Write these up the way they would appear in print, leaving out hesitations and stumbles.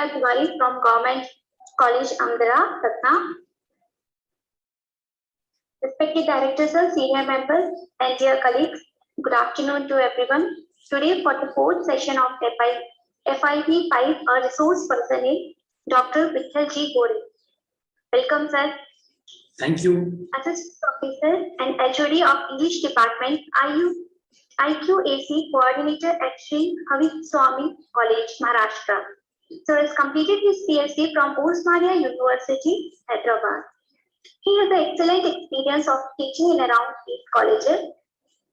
Priya Tiwari from Government College Amdara, Patna. Respected directors, senior members, and dear colleagues, good afternoon to everyone. Today, for the fourth session of FIP 5, our resource person is Dr. Vittal G. Gore. Welcome, sir. Thank you. Assistant Professor and HOD of English Department, IQAC Coordinator at Sri Havik Swami College, Maharashtra. So, he has completed his PhD from Osmania University, Hyderabad. He has an excellent experience of teaching in around 8 colleges.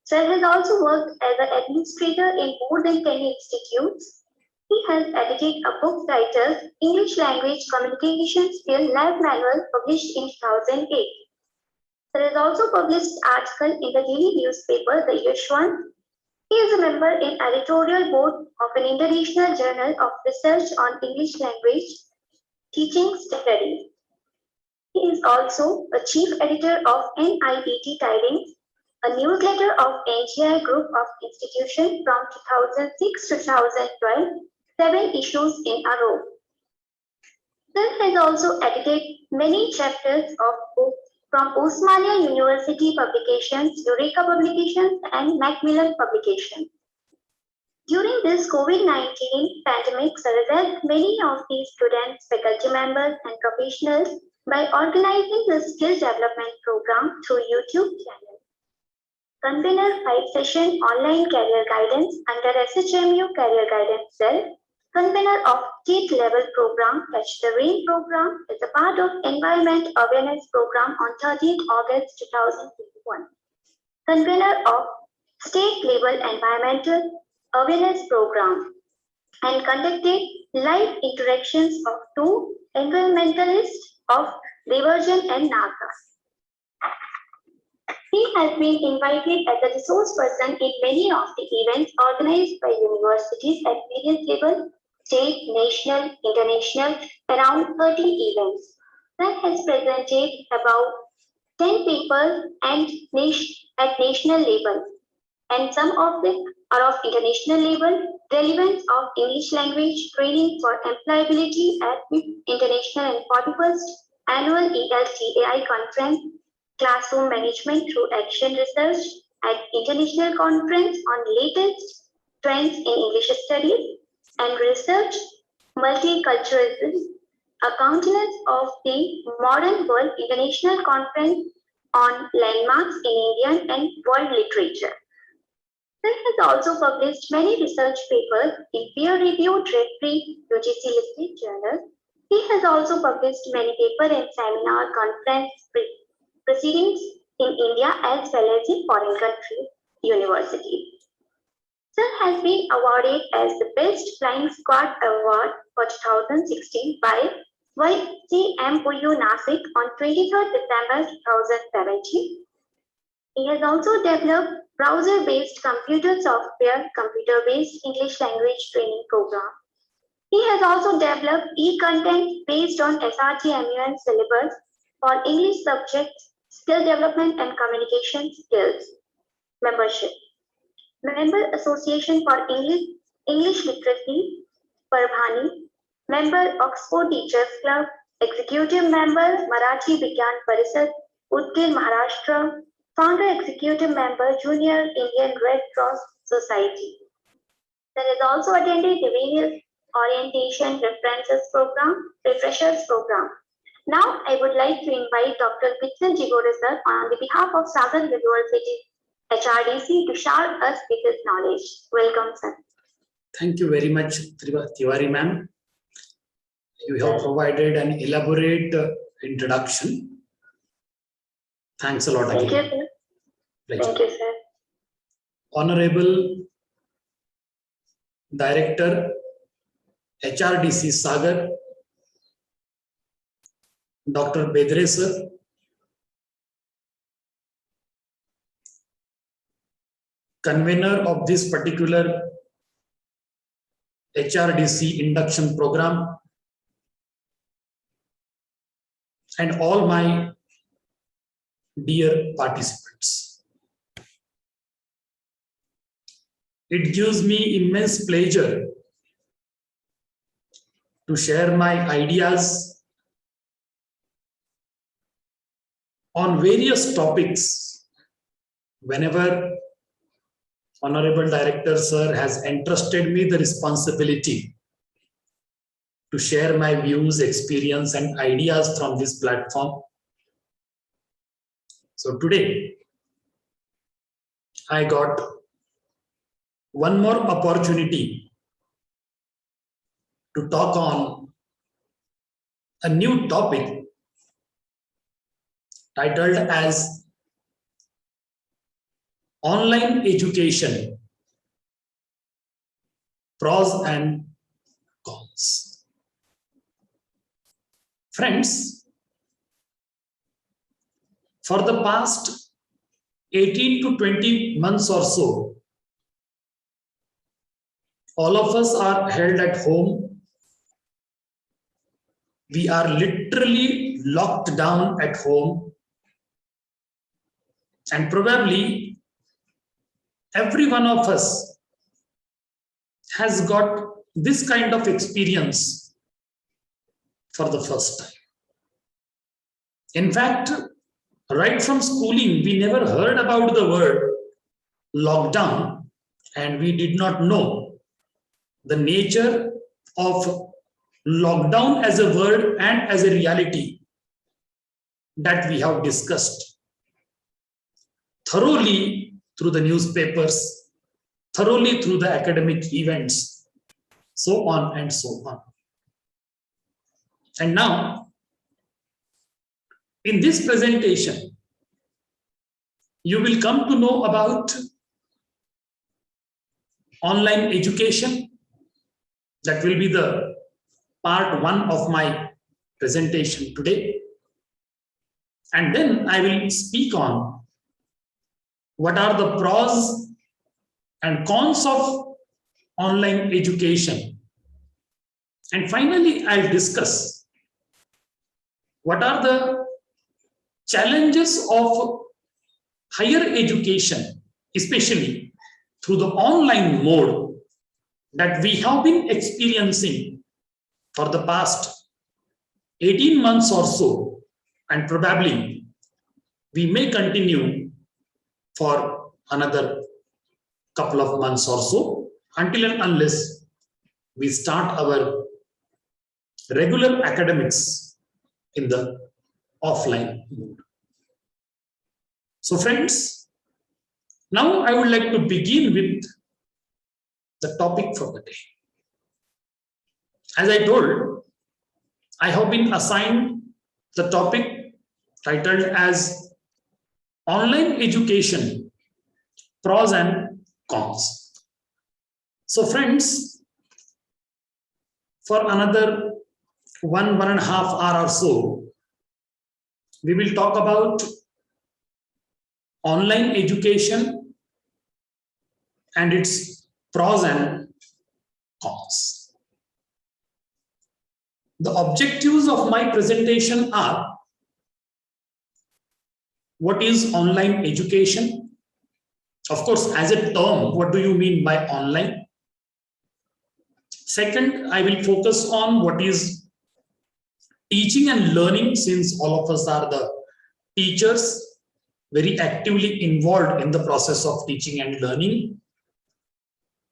Sir has also worked as an administrator in more than 10 institutes. He has edited a book titled English Language Communication Skill Life Manual published in 2008. Sir has also published article in the daily newspaper, The Yashwant. He is a member in editorial board of an international journal of research on English language teaching studies. He is also a chief editor of NIET Tidings, a newsletter of NGI Group of Institutions from 2006 to 2012, 7 issues in a row. Sir has also edited many chapters of books from Osmania University Publications, Eureka Publications, and Macmillan Publications. During this COVID-19 pandemic, Sir has helped many of these students, faculty members, and professionals by organizing the skill development program through YouTube channel. Convener 5-session online career guidance under SHMU Career Guidance Cell. Convener of state level program Catch the Rain program is a part of Environment Awareness program on 13th August 2021. Convener of state level environmental awareness program and conducted live interactions of 2 environmentalists of Diversion and Naga. He has been invited as a resource person in many of the events organized by universities at various levels, state, national, international, around 30 events. Sir has presented about 10 papers and at national level, and some of them are of international level. Relevance of English language training for employability at the International and 41st Annual ELTAI Conference, Classroom Management through Action Research at International Conference on Latest Trends in English Studies and Research, Multiculturalism, a countenance of the Modern World International Conference on Landmarks in Indian and World Literature. Sir has also published many research papers in peer-reviewed drug-free UGC-listed journals. He has also published many papers and seminar conference proceedings in India as well as in foreign countries, universities. Sir has been awarded as the Best Flying Squad Award for 2016 by YCMUU Nasik on 23rd December 2017. He has also developed browser-based computer software, computer-based English language training program. He has also developed e-content based on SRT-MUN syllabus for English subjects, skill development and communication skills. Membership. Member Association for English Literacy, Parbhani. Member Oxford Teachers Club. Executive Member Marathi Vigyan Parishad, Udgir, Maharashtra. Founder Executive Member Junior Indian Red Cross Society. There is also attended the various orientation refreshers program. Now I would like to invite Dr. Vittal G. Gore sir on the behalf of Sagar University HRDC to share us with his knowledge. Welcome, sir. Thank you very much, Tiwari ma'am. You have provided an elaborate introduction. Thanks a lot again. Thank you, sir. Pleasure. Thank you, sir. Honorable Director, HRDC Sagar, Dr. Bedre sir, convener of this particular HRDC induction program, and all my dear participants. It gives me immense pleasure to share my ideas on various topics whenever Honorable Director Sir has entrusted me the responsibility to share my views, experience, and ideas from this platform. So today, I got one more opportunity to talk on a new topic titled as Online Education, Pros and Cons. Friends, for the past 18 to 20 months or so, all of us are held at home. We are literally locked down at home. And probably every one of us has got this kind of experience for the first time. In fact, right from schooling, we never heard about the word lockdown, and we did not know the nature of lockdown as a word and as a reality that we have discussed thoroughly through the newspapers, thoroughly through the academic events, so on and so on. And now, in this presentation, you will come to know about online education. That will be the part one of my presentation today. And then I will speak on what are the pros and cons of online education. And finally, I'll discuss what are the challenges of higher education, especially through the online mode that we have been experiencing for the past 18 months or so, and probably we may continue for another couple of months or so, until and unless we start our regular academics in the offline mode. So friends, now I would like to begin with the topic for the day. As I told, I have been assigned the topic titled as Online Education, Pros and Cons. So friends, for another 1.5 hours or so, we will talk about online education and its pros and cons. The objectives of my presentation are: what is online education? Of course, as a term, what do you mean by online? Second, I will focus on what is teaching and learning, since all of us are the teachers, very actively involved in the process of teaching and learning.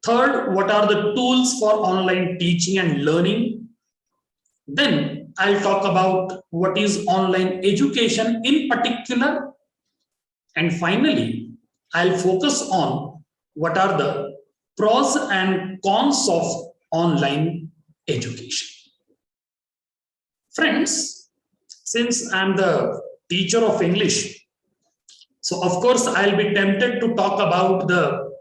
Third, what are the tools for online teaching and learning? Then I'll talk about what is online education in particular. And finally, I'll focus on what are the pros and cons of online education. Friends, since I'm the teacher of English, so of course I'll be tempted to talk about the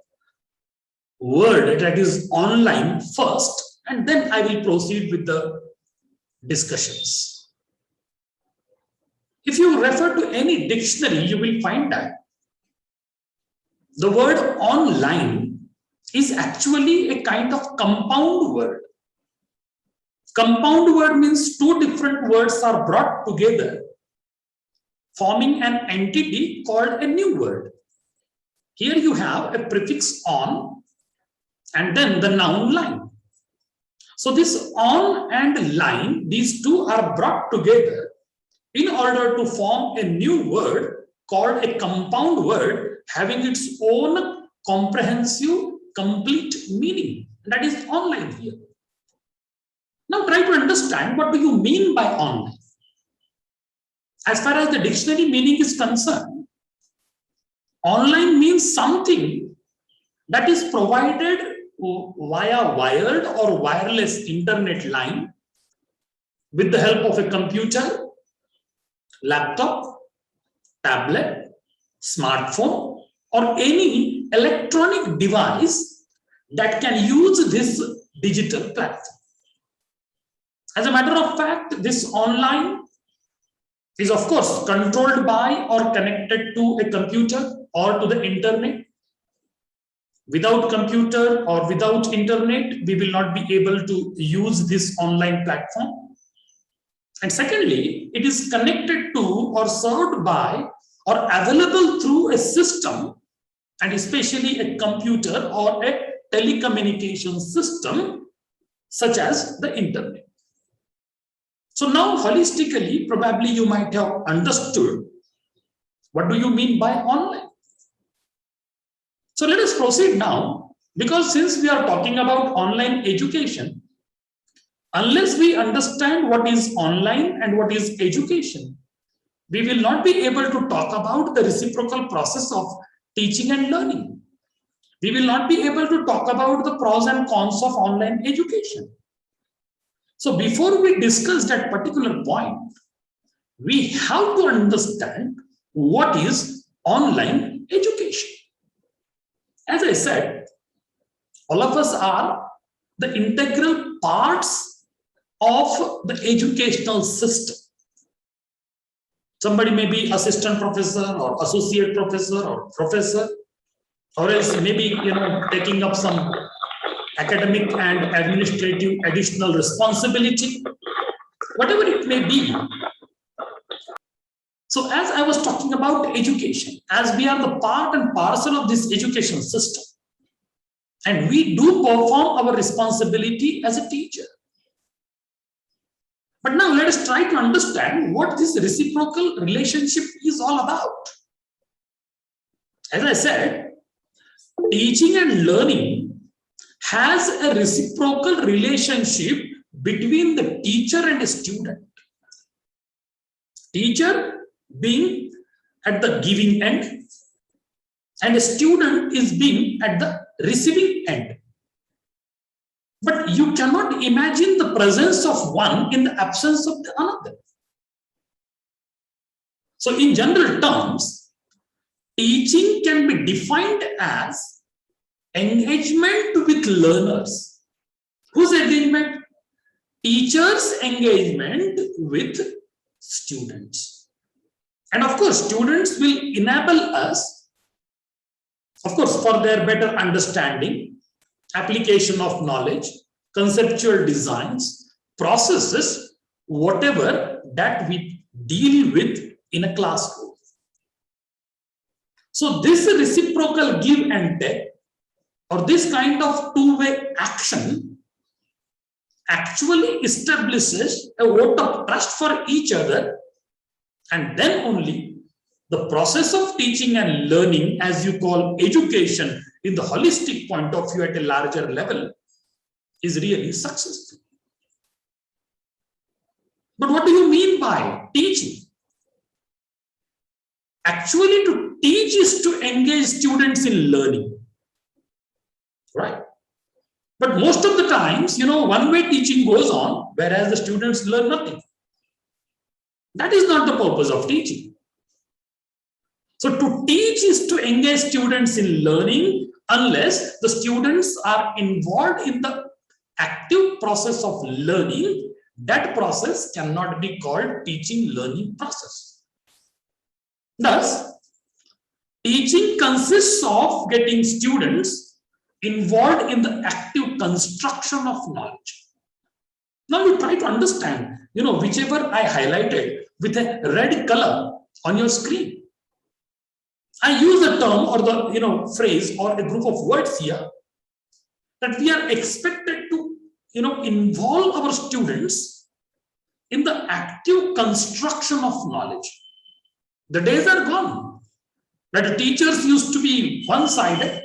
word that is online first, and then I will proceed with the discussions. If you refer to any dictionary, you will find that the word online is actually a kind of compound word. Compound word means two different words are brought together, forming an entity called a new word. Here you have a prefix on and then the noun line. So this on and line, these two are brought together in order to form a new word called a compound word having its own comprehensive, complete meaning. That is online here. Now try to understand, what do you mean by online? As far as the dictionary meaning is concerned, online means something that is provided via wired or wireless internet line with the help of a computer, laptop, tablet, smartphone, or any electronic device that can use this digital platform. As a matter of fact, this online is of course controlled by or connected to a computer or to the internet. Without computer or without internet, we will not be able to use this online platform. And secondly, it is connected to or served by or available through a system, and especially a computer or a telecommunication system such as the internet. So now holistically, probably you might have understood what do you mean by online. So let us proceed now, because since we are talking about online education, unless we understand what is online and what is education, we will not be able to talk about the reciprocal process of teaching and learning. We will not be able to talk about the pros and cons of online education. So before we discuss that particular point, we have to understand what is online education. As I said, all of us are the integral parts of the educational system. Somebody may be assistant professor or associate professor or professor, or else maybe taking up some academic and administrative additional responsibility, whatever it may be. So as I was talking about education, as we are the part and parcel of this education system, and we do perform our responsibility as a teacher. But now let us try to understand what this reciprocal relationship is all about. As I said, teaching and learning has a reciprocal relationship between the teacher and a student. Teacher being at the giving end, and a student is being at the receiving end. But you cannot imagine the presence of one in the absence of the other. So in general terms, teaching can be defined as engagement with learners. Whose engagement? Teachers' engagement with students. And of course, students will enable us, of course, for their better understanding, application of knowledge, conceptual designs, processes, whatever that we deal with in a classroom. So this reciprocal give and take, or this kind of two-way action, actually establishes a vote of trust for each other, and then only the process of teaching and learning, as you call education in the holistic point of view at a larger level, is really successful. But what do you mean by teaching? Actually, to teach is to engage students in learning, right? But most of the times, one-way teaching goes on, whereas the students learn nothing. That is not the purpose of teaching. So to teach is to engage students in learning, unless the students are involved in the active process of learning. That process cannot be called teaching learning process. Thus, teaching consists of getting students involved in the active construction of knowledge. Now you try to understand, whichever I highlighted with a red color on your screen. I use the term or the phrase or a group of words here that we are expected to involve our students in the active construction of knowledge. The days are gone that teachers used to be one-sided.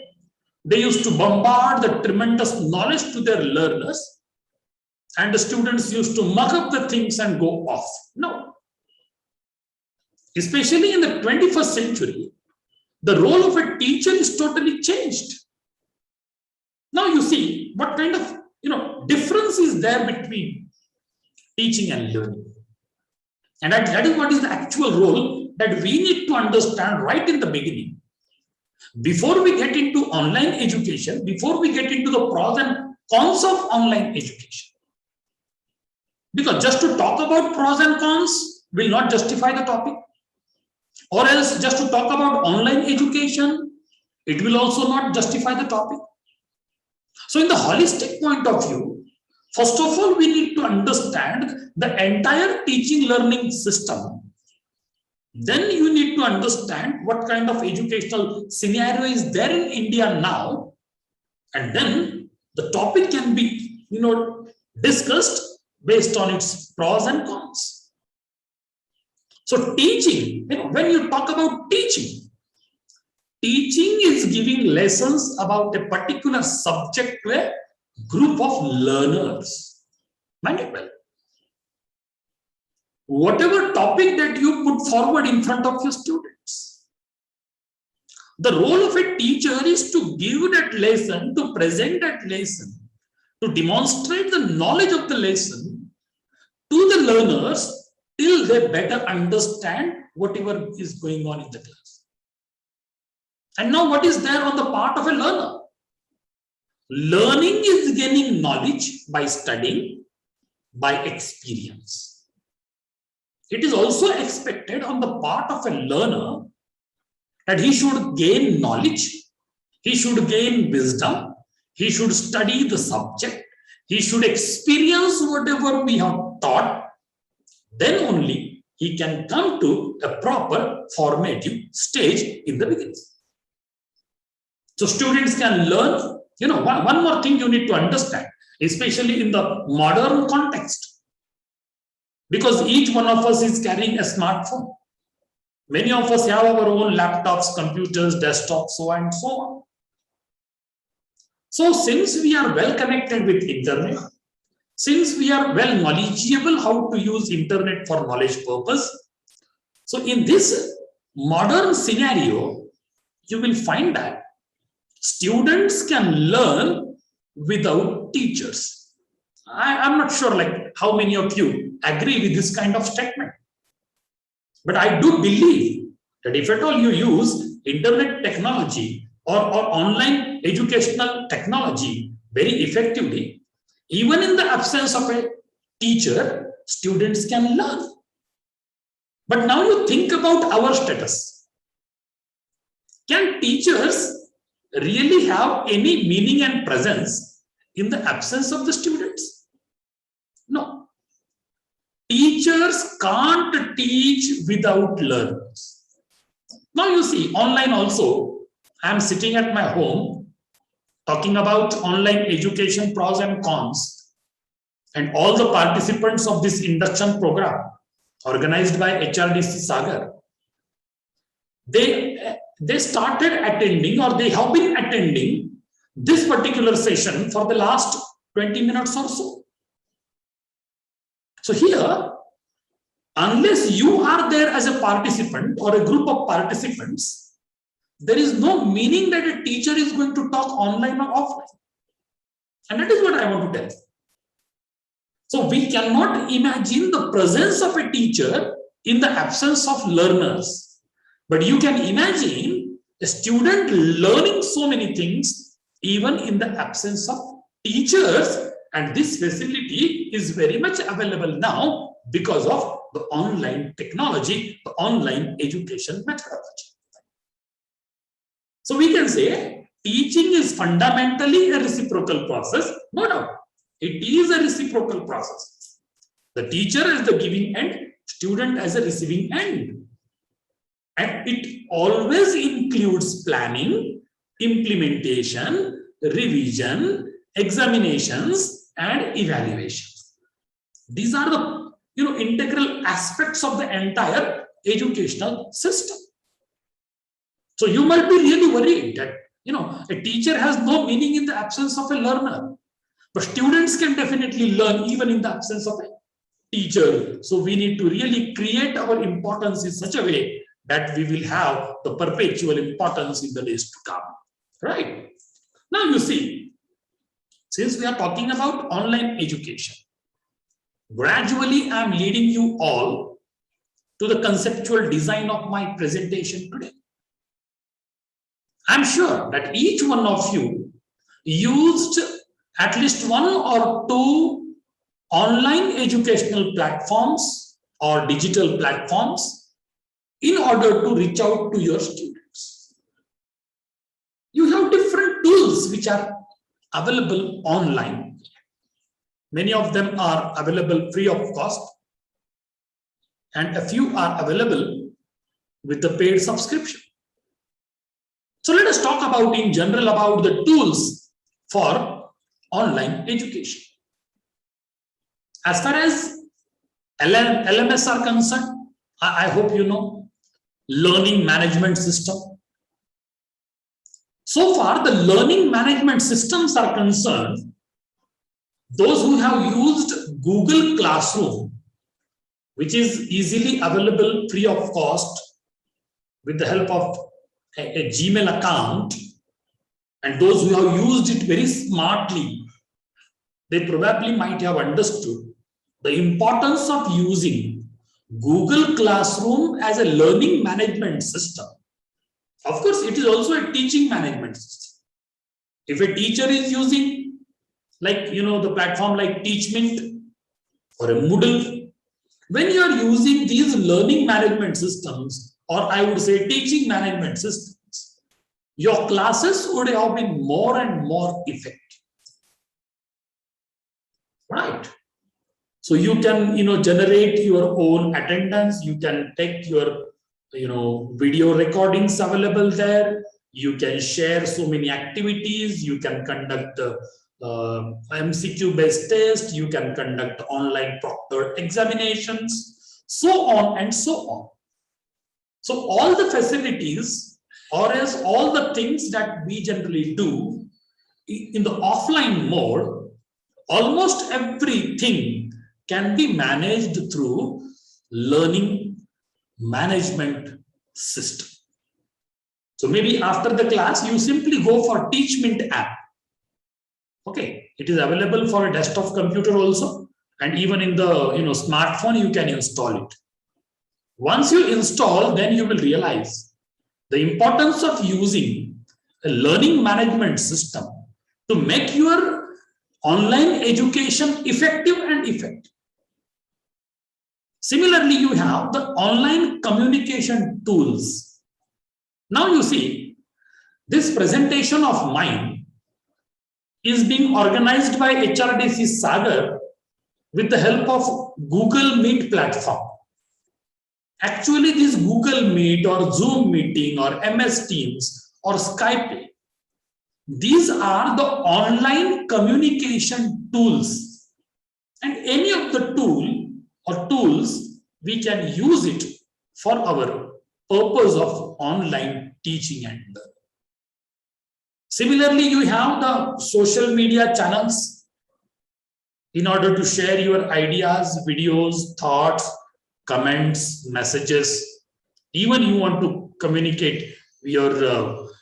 They used to bombard the tremendous knowledge to their learners, and the students used to mug up the things and go off. No. Especially in the 21st century, the role of a teacher is totally changed. Now you see what kind of difference is there between teaching and learning. And that is what is the actual role that we need to understand right in the beginning. Before we get into online education, before we get into the pros and cons of online education. Because just to talk about pros and cons will not justify the topic. Or else just to talk about online education, it will also not justify the topic. So in the holistic point of view, first of all, we need to understand the entire teaching learning system. Then you need to understand what kind of educational scenario is there in India now. And then the topic can be, discussed based on its pros and cons. So teaching, when you talk about teaching is giving lessons about a particular subject to a group of learners. Mind it well. Whatever topic that you put forward in front of your students, the role of a teacher is to give that lesson, to present that lesson, to demonstrate the knowledge of the lesson to the learners till they better understand whatever is going on in the class. And now what is there on the part of a learner? Learning is gaining knowledge by studying, by experience. It is also expected on the part of a learner that he should gain knowledge, he should gain wisdom, he should study the subject, he should experience whatever we have taught. Then only he can come to a proper formative stage in the beginning. So students can learn, one more thing you need to understand, especially in the modern context. Because each one of us is carrying a smartphone. Many of us have our own laptops, computers, desktops, so on and so on. So since we are well connected with internet, since we are well knowledgeable how to use internet for knowledge purpose, so in this modern scenario, you will find that students can learn without teachers. I'm not sure how many of you agree with this kind of statement. But I do believe that if at all you use internet technology or online educational technology very effectively, even in the absence of a teacher, students can learn. But now you think about our status. Can teachers really have any meaning and presence in the absence of the students? No. Teachers can't teach without learners. Now you see, online also, I am sitting at my home talking about online education pros and cons, and all the participants of this induction program organized by HRDC Sagar, they started attending, or they have been attending this particular session for the last 20 minutes or so. So here, unless you are there as a participant or a group of participants, there is no meaning that a teacher is going to talk online or offline. And that is what I want to tell you. So we cannot imagine the presence of a teacher in the absence of learners. But you can imagine a student learning so many things even in the absence of teachers. And this facility is very much available now because of the online technology, the online education methodology. So we can say teaching is fundamentally a reciprocal process. No doubt, it is a reciprocal process. The teacher is the giving end, student as a receiving end. And it always includes planning, implementation, revision, examinations, and evaluations. These are the integral aspects of the entire educational system. So you might be really worried that a teacher has no meaning in the absence of a learner, but students can definitely learn even in the absence of a teacher. So we need to really create our importance in such a way that we will have the perpetual importance in the days to come. Right? Now you see, since we are talking about online education, gradually I am leading you all to the conceptual design of my presentation today. I'm sure that each one of you used at least one or two online educational platforms or digital platforms in order to reach out to your students. You have different tools which are available online. Many of them are available free of cost, and a few are available with the paid subscription. So let us talk about in general about the tools for online education. As far as LMS are concerned, I hope you know, learning management system. So far, the learning management systems are concerned, those who have used Google Classroom, which is easily available free of cost with the help of a Gmail account, and those who have used it very smartly, they probably might have understood the importance of using Google Classroom as a learning management system. Of course, it is also a teaching management system. If a teacher is using, like, the platform like Teachmint or a Moodle, when you are using these learning management systems, or I would say teaching management systems, your classes would have been more and more effective. Right? So you can, generate your own attendance. You can take your, video recordings available there. You can share so many activities. You can conduct MCQ-based tests. You can conduct online proctored examinations, so on and so on. So all the facilities, or else all the things that we generally do in the offline mode, almost everything can be managed through learning management system. So maybe after the class, you simply go for Teachmint app. Okay, it is available for a desktop computer also, and even in the smartphone you can install it. Once you install, then you will realize the importance of using a learning management system to make your online education effective and effective. Similarly, you have the online communication tools. Now you see, this presentation of mine is being organized by HRDC Sagar with the help of Google Meet platform. Actually, this Google Meet or Zoom meeting or MS Teams or Skype, these are the online communication tools. And any of the tools, we can use it for our purpose of online teaching and learning. Similarly, you have the social media channels in order to share your ideas, videos, thoughts, comments, messages. Even you want to communicate your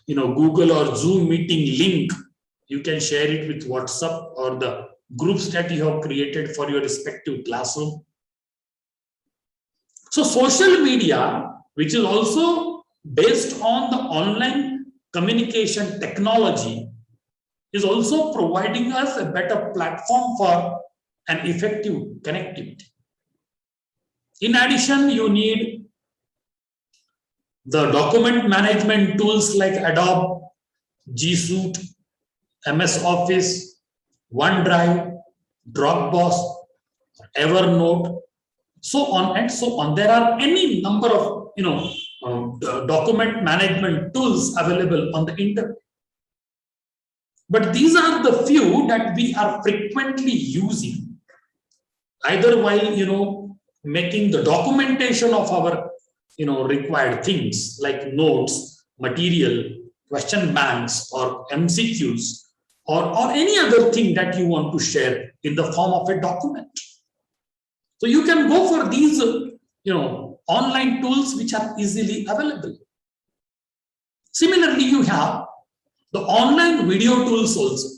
Google or Zoom meeting link, you can share it with WhatsApp or the groups that you have created for your respective classroom. So social media, which is also based on the online communication technology, is also providing us a better platform for an effective connectivity. In addition, you need the document management tools like Adobe, G Suite, MS Office, OneDrive, Dropbox, Evernote, so on and so on. There are any number of document management tools available on the internet. But these are the few that we are frequently using, either while making the documentation of our required things like notes, material, question banks, or MCQs, or any other thing that you want to share in the form of a document. So you can go for these online tools which are easily available. Similarly, you have the online video tools also.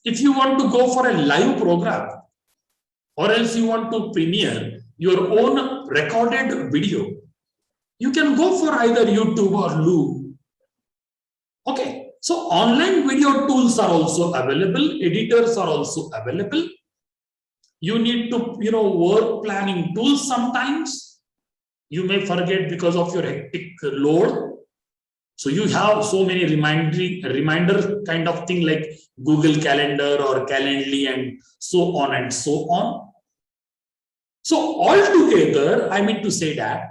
If you want to go for a live program, or else you want to premiere your own recorded video, you can go for either YouTube or Loom. Okay, so online video tools are also available, editors are also available. You need to, work planning tools sometimes. You may forget because of your hectic load. So you have so many reminder kind of thing like Google Calendar or Calendly and so on and so on. So altogether, I mean to say that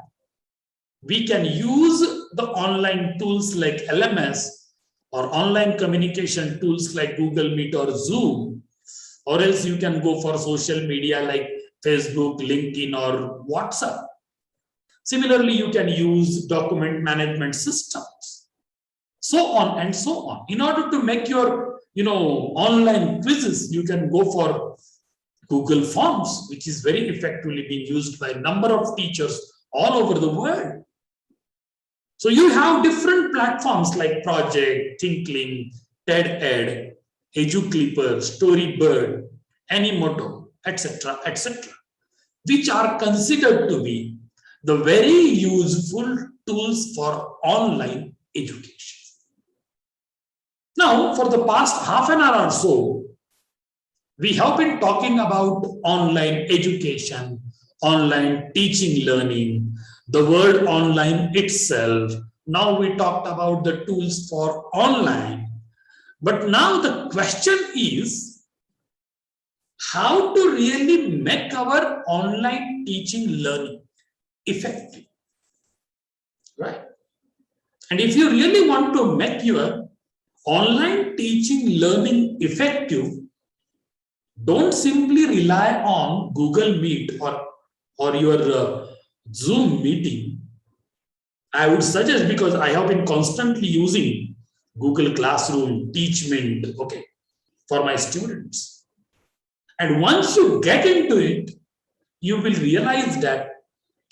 we can use the online tools like LMS or online communication tools like Google Meet or Zoom, or else you can go for social media like Facebook, LinkedIn, or WhatsApp. Similarly, you can use document management systems, so on and so on. In order to make your online quizzes, you can go for Google Forms, which is very effectively being used by a number of teachers all over the world. So you have different platforms like Project, ThinkLink, TED-Ed, EduClipper, Storybird, Animoto, etc., which are considered to be the very useful tools for online education. Now, for the past half an hour or so, we have been talking about online education, online teaching, learning, the word online itself. Now we talked about the tools for online. But now the question is how to really make our online teaching learning effective, right? And if you really want to make your online teaching learning effective, don't simply rely on Google Meet or your Zoom meeting. I would suggest, because I have been constantly using Google Classroom, Teachment, okay, for my students. And once you get into it, you will realize that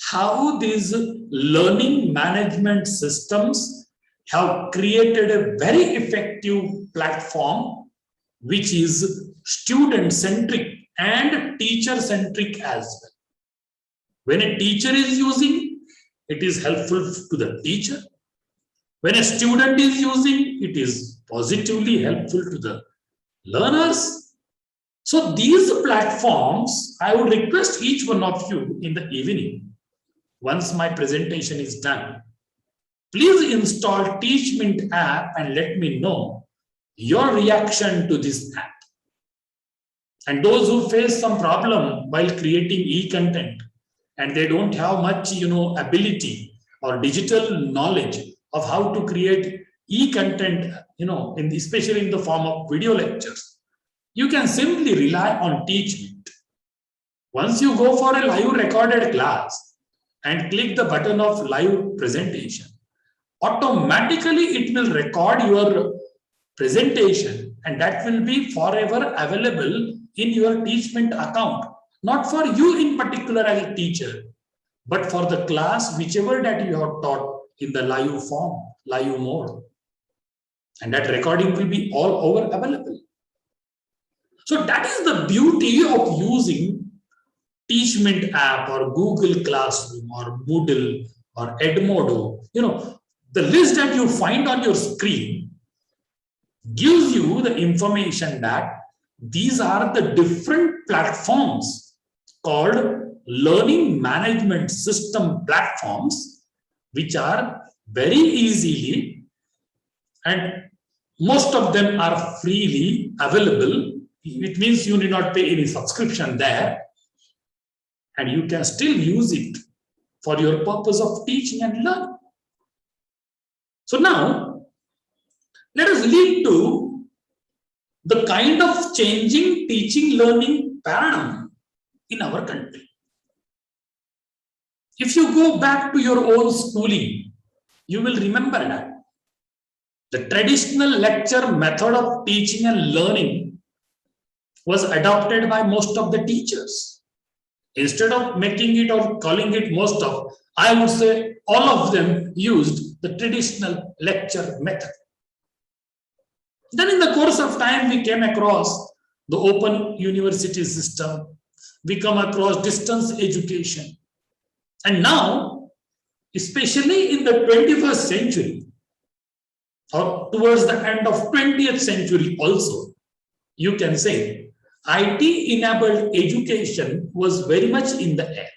how these learning management systems have created a very effective platform which is student-centric and teacher-centric as well. When a teacher is using, it is helpful to the teacher. When a student is using, it is positively helpful to the learners. So these platforms, I would request each one of you in the evening, once my presentation is done, please install Teachment app and let me know your reaction to this app. And those who face some problem while creating e-content and they don't have much, ability or digital knowledge of how to create e-content, especially in the form of video lectures, you can simply rely on Teachment. Once you go for a live recorded class and click the button of live presentation, automatically it will record your presentation and that will be forever available in your Teachment account. Not for you in particular as a teacher, but for the class, whichever that you have taught in the live form, live mode. And that recording will be all over available. So that is the beauty of using Teachment app or Google Classroom or Moodle or Edmodo. The list that you find on your screen gives you the information that these are the different platforms called learning management system platforms, which are very easily, and most of them are freely available. It means you need not pay any subscription there, and you can still use it for your purpose of teaching and learning. So now, let us lead to the kind of changing teaching learning paradigm in our country. If you go back to your own schooling, you will remember that the traditional lecture method of teaching and learning was adopted by most of the teachers. Instead of making it or calling it most of, I would say all of them used the traditional lecture method. Then in the course of time, we came across the open university system. We come across distance education. And now, especially in the 21st century, or towards the end of 20th century also, you can say IT-enabled education was very much in the air.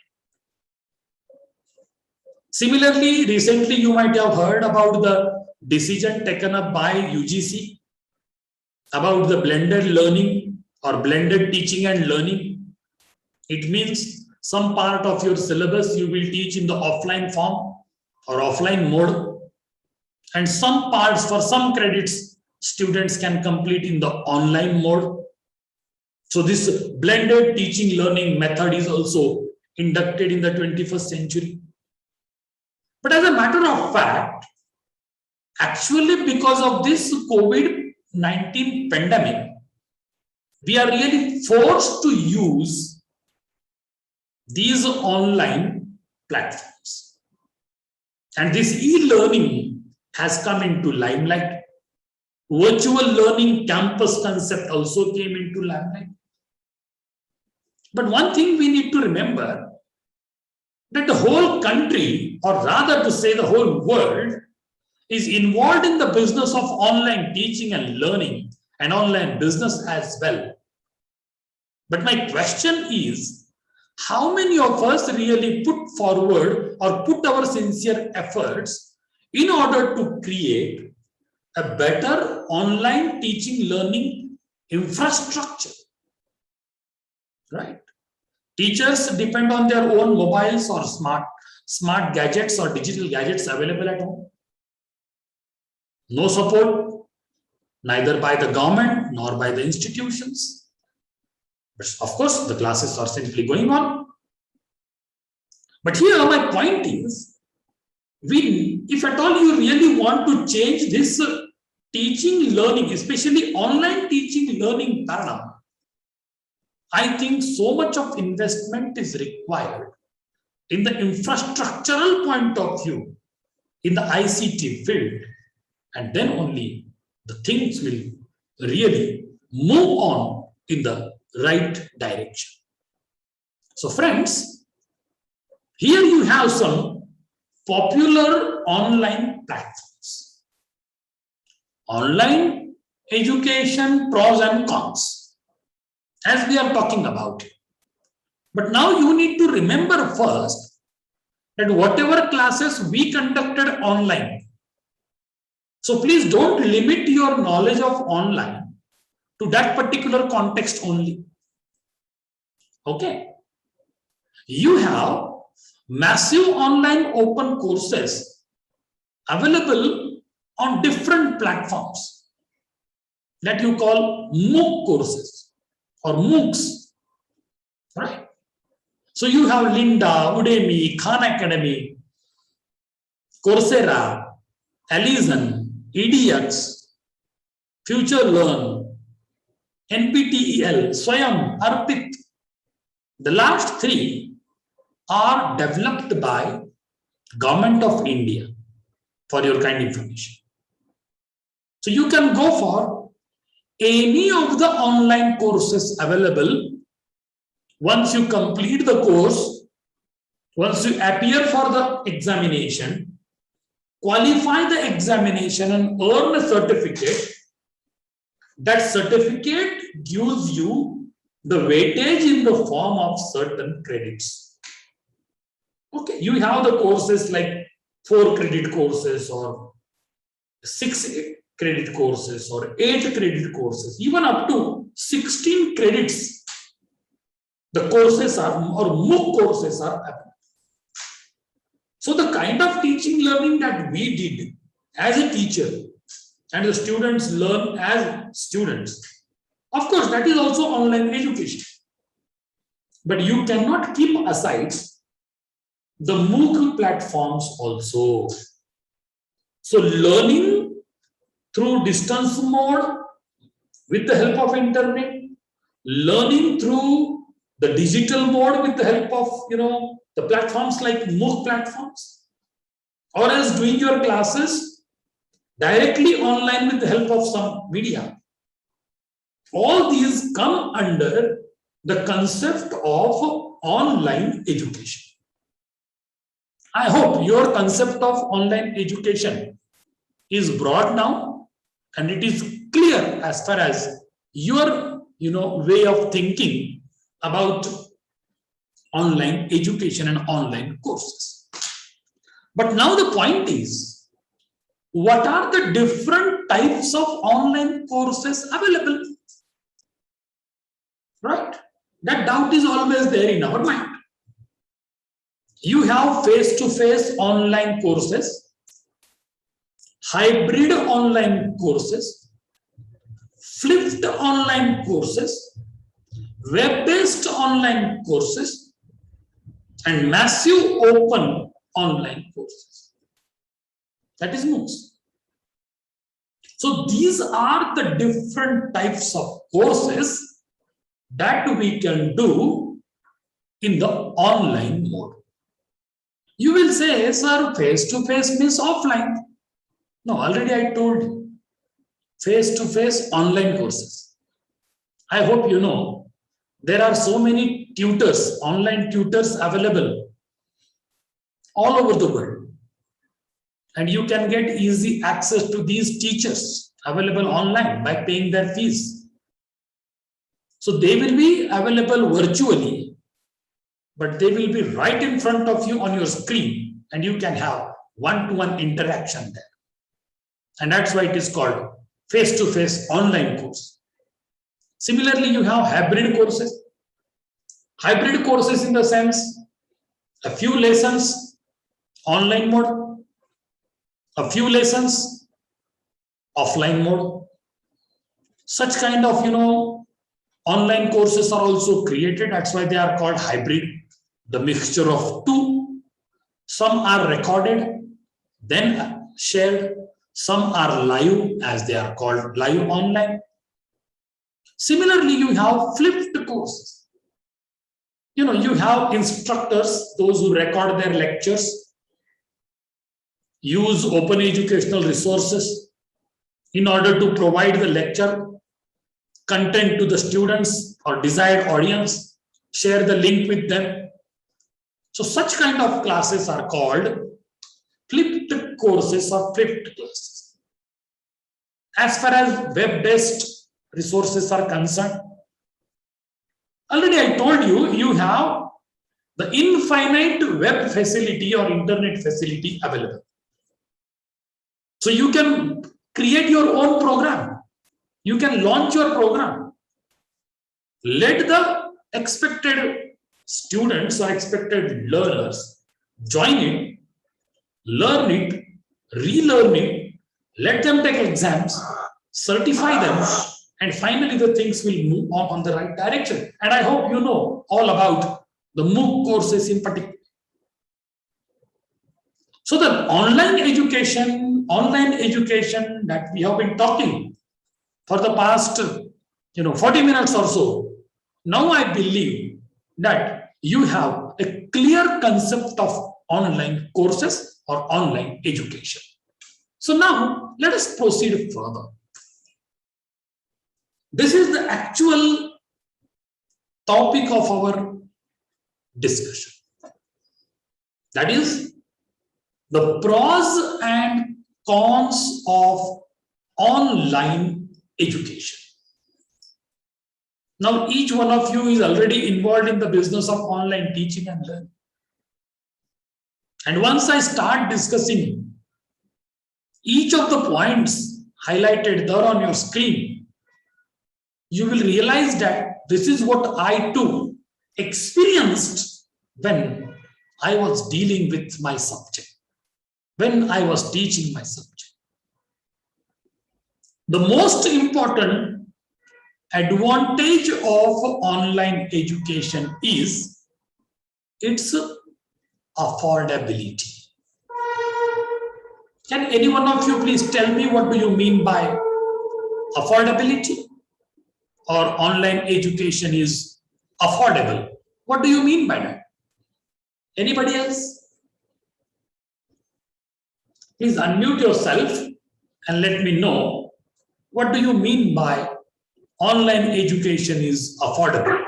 Similarly, recently you might have heard about the decision taken up by UGC about the blended learning or blended teaching and learning. It means some part of your syllabus you will teach in the offline form or offline mode, and some parts for some credits students can complete in the online mode. So this blended teaching learning method is also inducted in the 21st century. But as a matter of fact, actually because of this COVID-19 pandemic, we are really forced to use these online platforms. And this e-learning has come into limelight. Virtual learning campus concept also came into limelight. But one thing we need to remember, that the whole country, or rather to say the whole world, is involved in the business of online teaching and learning and online business as well. But my question is, how many of us really put forward or put our sincere efforts in order to create a better online teaching learning infrastructure? Right? Teachers depend on their own mobiles or smart gadgets or digital gadgets available at home. No support, neither by the government nor by the institutions. But of course, the classes are simply going on. But here my point is, if at all you really want to change this teaching learning, especially online teaching learning paradigm, I think so much of investment is required in the infrastructural point of view, in the ICT field, and then only the things will really move on in the right direction. So friends, here you have some popular online platforms. Online education pros and cons, as we are talking about it. But now you need to remember first that whatever classes we conducted online, so please don't limit your knowledge of online to that particular context only. Okay. You have massive online open courses available on different platforms that you call MOOC courses or MOOCs, right? So you have Lynda, Udemy, Khan Academy, Coursera, Allison, edX, FutureLearn, NPTEL, Swayam, Arpit. The last three are developed by Government of India, for your kind information. So you can go for any of the online courses available. Once you complete the course, once you appear for the examination, qualify the examination and earn a certificate, that certificate gives you the weightage in the form of certain credits. Okay, you have the courses like 4 credit courses or 6 credit courses or 8 credit courses, even up to 16 credits. The courses are, or MOOC courses are available. So the kind of teaching learning that we did as a teacher and the students learn as students, Of course, that is also online education. But you cannot keep aside the MOOC platforms also. So learning through distance mode with the help of internet, learning through the digital mode with the help of the platforms like MOOC platforms, or else doing your classes directly online with the help of some media. All these come under the concept of online education. I hope your concept of online education is broad now, and it is clear as far as your way of thinking about online education and online courses. But now the point is, what are the different types of online courses available? Right? That doubt is always there in our mind. You have face-to-face online courses, hybrid online courses, flipped online courses, web-based online courses, and massive open online courses. That is MOOCs. So these are the different types of courses that we can do in the online mode. You will say, sir, face-to-face means offline. No, already I told you. Face-to-face online courses. I hope you know there are so many tutors, online tutors available all over the world. And you can get easy access to these teachers available online by paying their fees. So they will be available virtually, but they will be right in front of you on your screen, and you can have one-to-one interaction there. And that's why it is called face-to-face online course. Similarly, you have hybrid courses. Hybrid courses in the sense, a few lessons online mode, a few lessons offline mode. Such kind of, online courses are also created. That's why they are called hybrid, the mixture of two. Some are recorded, then shared. Some are live, as they are called live online. Similarly, you have flipped courses. You have instructors, those who record their lectures, use open educational resources in order to provide the lecture content to the students or desired audience, share the link with them. So such kind of classes are called flipped courses or flipped classes. As far as web-based resources are concerned, already I told you, you have the infinite web facility or internet facility available. So you can create your own program. You can launch your program. Let the expected students or expected learners join it, learn it, relearn it, let them take exams, certify them, and finally the things will move on the right direction. And I hope you know all about the MOOC courses in particular. So the online education that we have been talking for the past 40 minutes or so, now I believe that you have a clear concept of online courses or online education. So now let us proceed further. This is the actual topic of our discussion. That is the pros and cons of online education. Now, each one of you is already involved in the business of online teaching and learning. And once I start discussing each of the points highlighted there on your screen, you will realize that this is what I too experienced when I was dealing with my subject, when I was teaching my subject. The most important advantage of online education is its affordability. Can any one of you please tell me what do you mean by affordability or online education is affordable? What do you mean by that? Anybody else? Please unmute yourself and let me know what do you mean by online education is affordable?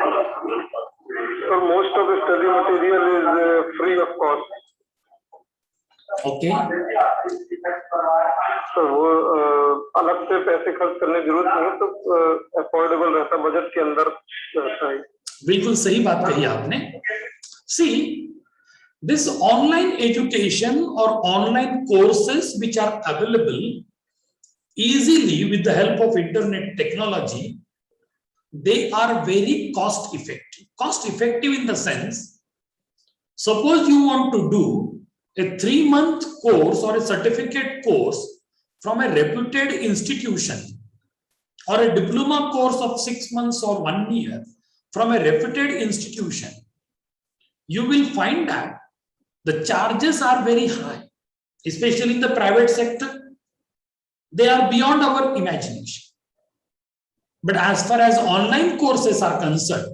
So most of the study material is free of cost. Okay. तो वो अलग से पैसे खर्च करने की जरूरत नहीं है, तो अफोर्डेबल रहता, बजट के अंदर रहता है. बिल्कुल सही बात कही आपने. See, this online education or online courses which are available easily with the help of internet technology, they are very cost effective. Cost effective in the sense, suppose you want to do a 3-month course or a certificate course from a reputed institution, or a diploma course of 6 months or 1 year from a reputed institution, you will find that the charges are very high, especially in the private sector. They are beyond our imagination. But as far as online courses are concerned,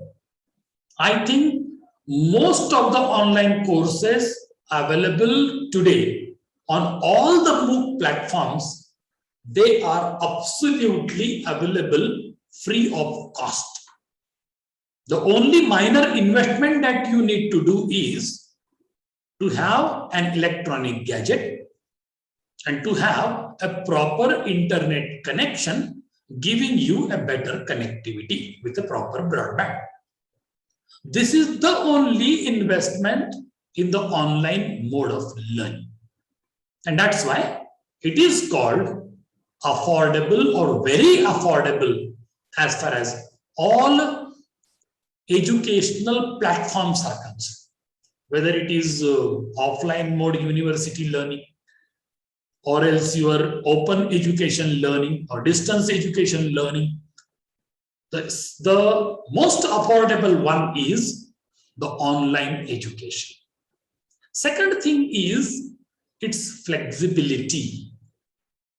I think most of the online courses available today on all the MOOC platforms, they are absolutely available free of cost. The only minor investment that you need to do is to have an electronic gadget and to have a proper internet connection, giving you a better connectivity with a proper broadband. This is the only investment in the online mode of learning. And that's why it is called affordable or very affordable as far as all educational platforms are concerned. Whether it is offline mode university learning, or else your open education learning or distance education learning, the most affordable one is the online education. Second thing is its flexibility.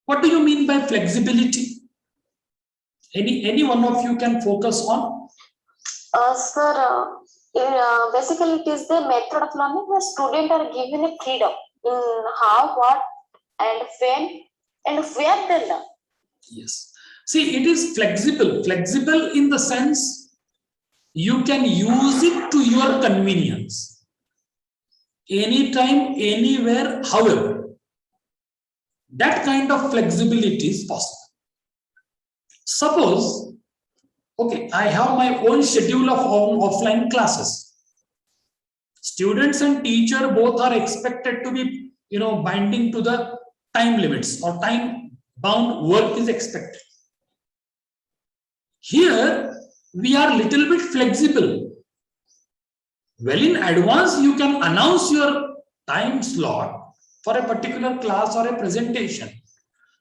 What do you mean by flexibility? Any one of you can focus on? Sir, basically it is the method of learning where students are given a freedom in how, what, and when, and where they learn. Yes. See, it is flexible. Flexible in the sense you can use it to your convenience. Anytime, anywhere, however. That kind of flexibility is possible. Suppose, okay, I have my own schedule of offline classes. Students and teacher both are expected to be, binding to the time limits, or time bound work is expected. Here, we are little bit flexible. Well in advance, you can announce your time slot for a particular class or a presentation.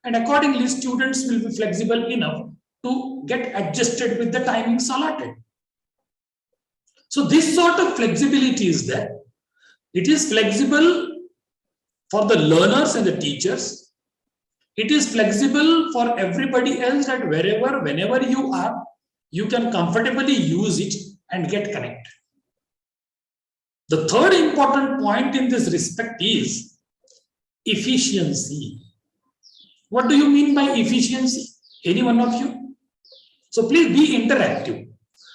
And accordingly, students will be flexible enough to get adjusted with the timings allotted. So this sort of flexibility is there. It is flexible for the learners and the teachers. It is flexible for everybody else, that wherever, whenever you are, you can comfortably use it and get connected. The third important point in this respect is efficiency. What do you mean by efficiency? Any one of you? So please be interactive.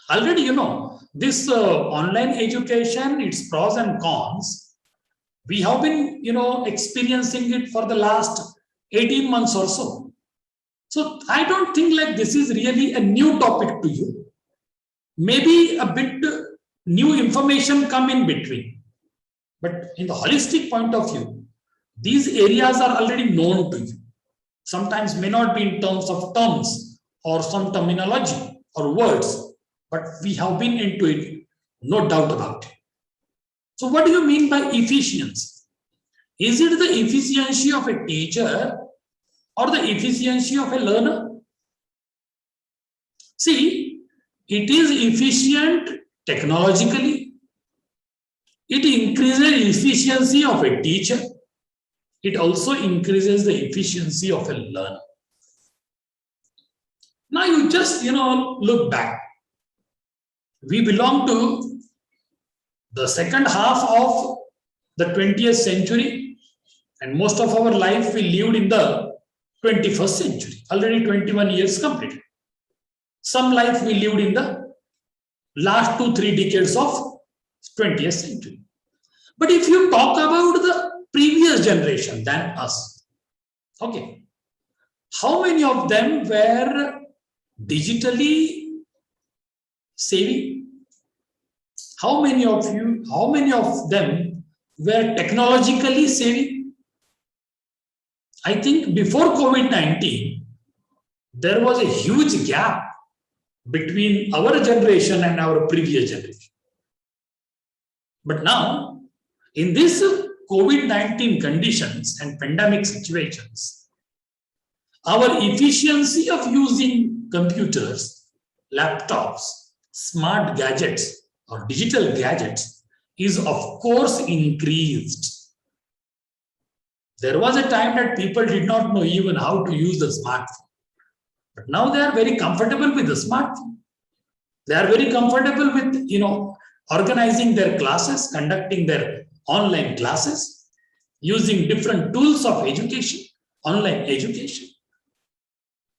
Already, this online education, its pros and cons, we have been, experiencing it for the last 18 months or so. So I don't think like this is really a new topic to you. Maybe a bit new information come in between. But in the holistic point of view, these areas are already known to you. Sometimes may not be in terms of terms or some terminology or words, but we have been into it, no doubt about it. So what do you mean by efficiency? Is it the efficiency of a teacher or the efficiency of a learner? See, it is efficient technologically. It increases efficiency of a teacher. It also increases the efficiency of a learner. Now you just, look back. We belong to the second half of the 20th century, and most of our life we lived in the 21st century, already 21 years completed. Some life we lived in the last 2-3 decades of 20th century. But if you talk about the previous generation than us, okay, how many of them were digitally savvy? How many of them were technologically savvy? I think before COVID-19, there was a huge gap between our generation and our previous generation. But now, in these COVID-19 conditions and pandemic situations, our efficiency of using computers, laptops, smart gadgets, or digital gadgets is of course increased. There was a time that people did not know even how to use the smartphone. But now they are very comfortable with the smartphone. They are very comfortable with, organizing their classes, conducting their online classes, using different tools of education, online education.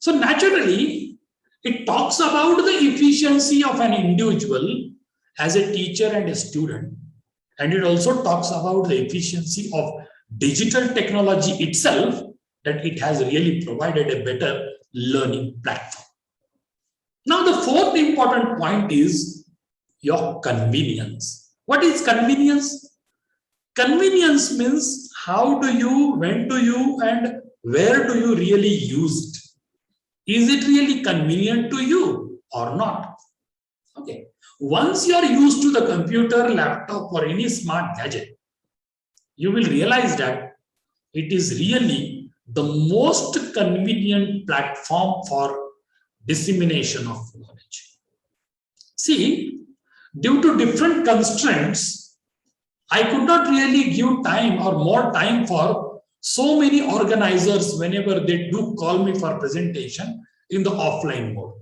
So naturally, it talks about the efficiency of an individual as a teacher and a student. And it also talks about the efficiency of digital technology itself, that it has really provided a better learning platform. Now, the fourth important point is your convenience. What is convenience? Convenience means how do you, when do you, and where do you really use it? Is it really convenient to you or not? Okay. Once you are used to the computer, laptop, or any smart gadget, you will realize that it is really the most convenient platform for dissemination of knowledge. See, due to different constraints, I could not really give time or more time for so many organizers whenever they do call me for presentation in the offline mode.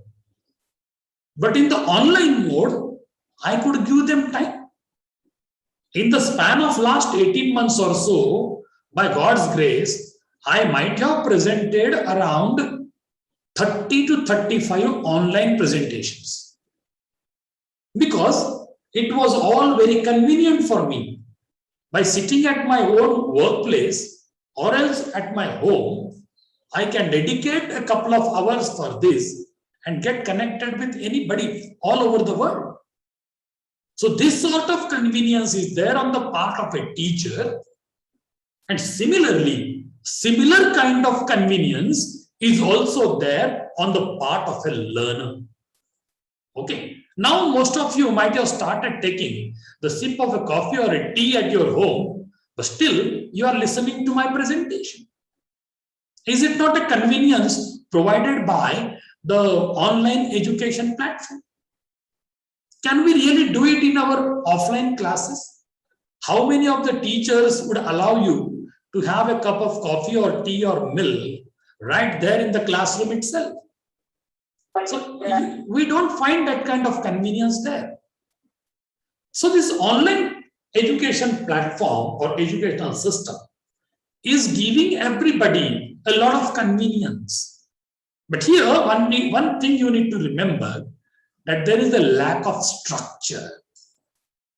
But in the online mode, I could give them time. In the span of last 18 months or so, by God's grace, I might have presented around 30 to 35 online presentations. Because it was all very convenient for me. By sitting at my own workplace or else at my home, I can dedicate a couple of hours for this and get connected with anybody all over the world. So this sort of convenience is there on the part of a teacher. And similarly, similar kind of convenience is also there on the part of a learner. Okay. Now, most of you might have started taking the sip of a coffee or a tea at your home, but still you are listening to my presentation. Is it not a convenience provided by the online education platform? Can we really do it in our offline classes? How many of the teachers would allow you to have a cup of coffee or tea or milk right there in the classroom itself? So we don't find that kind of convenience there. So this online education platform or educational system is giving everybody a lot of convenience. But here, one thing you need to remember, that there is a lack of structure.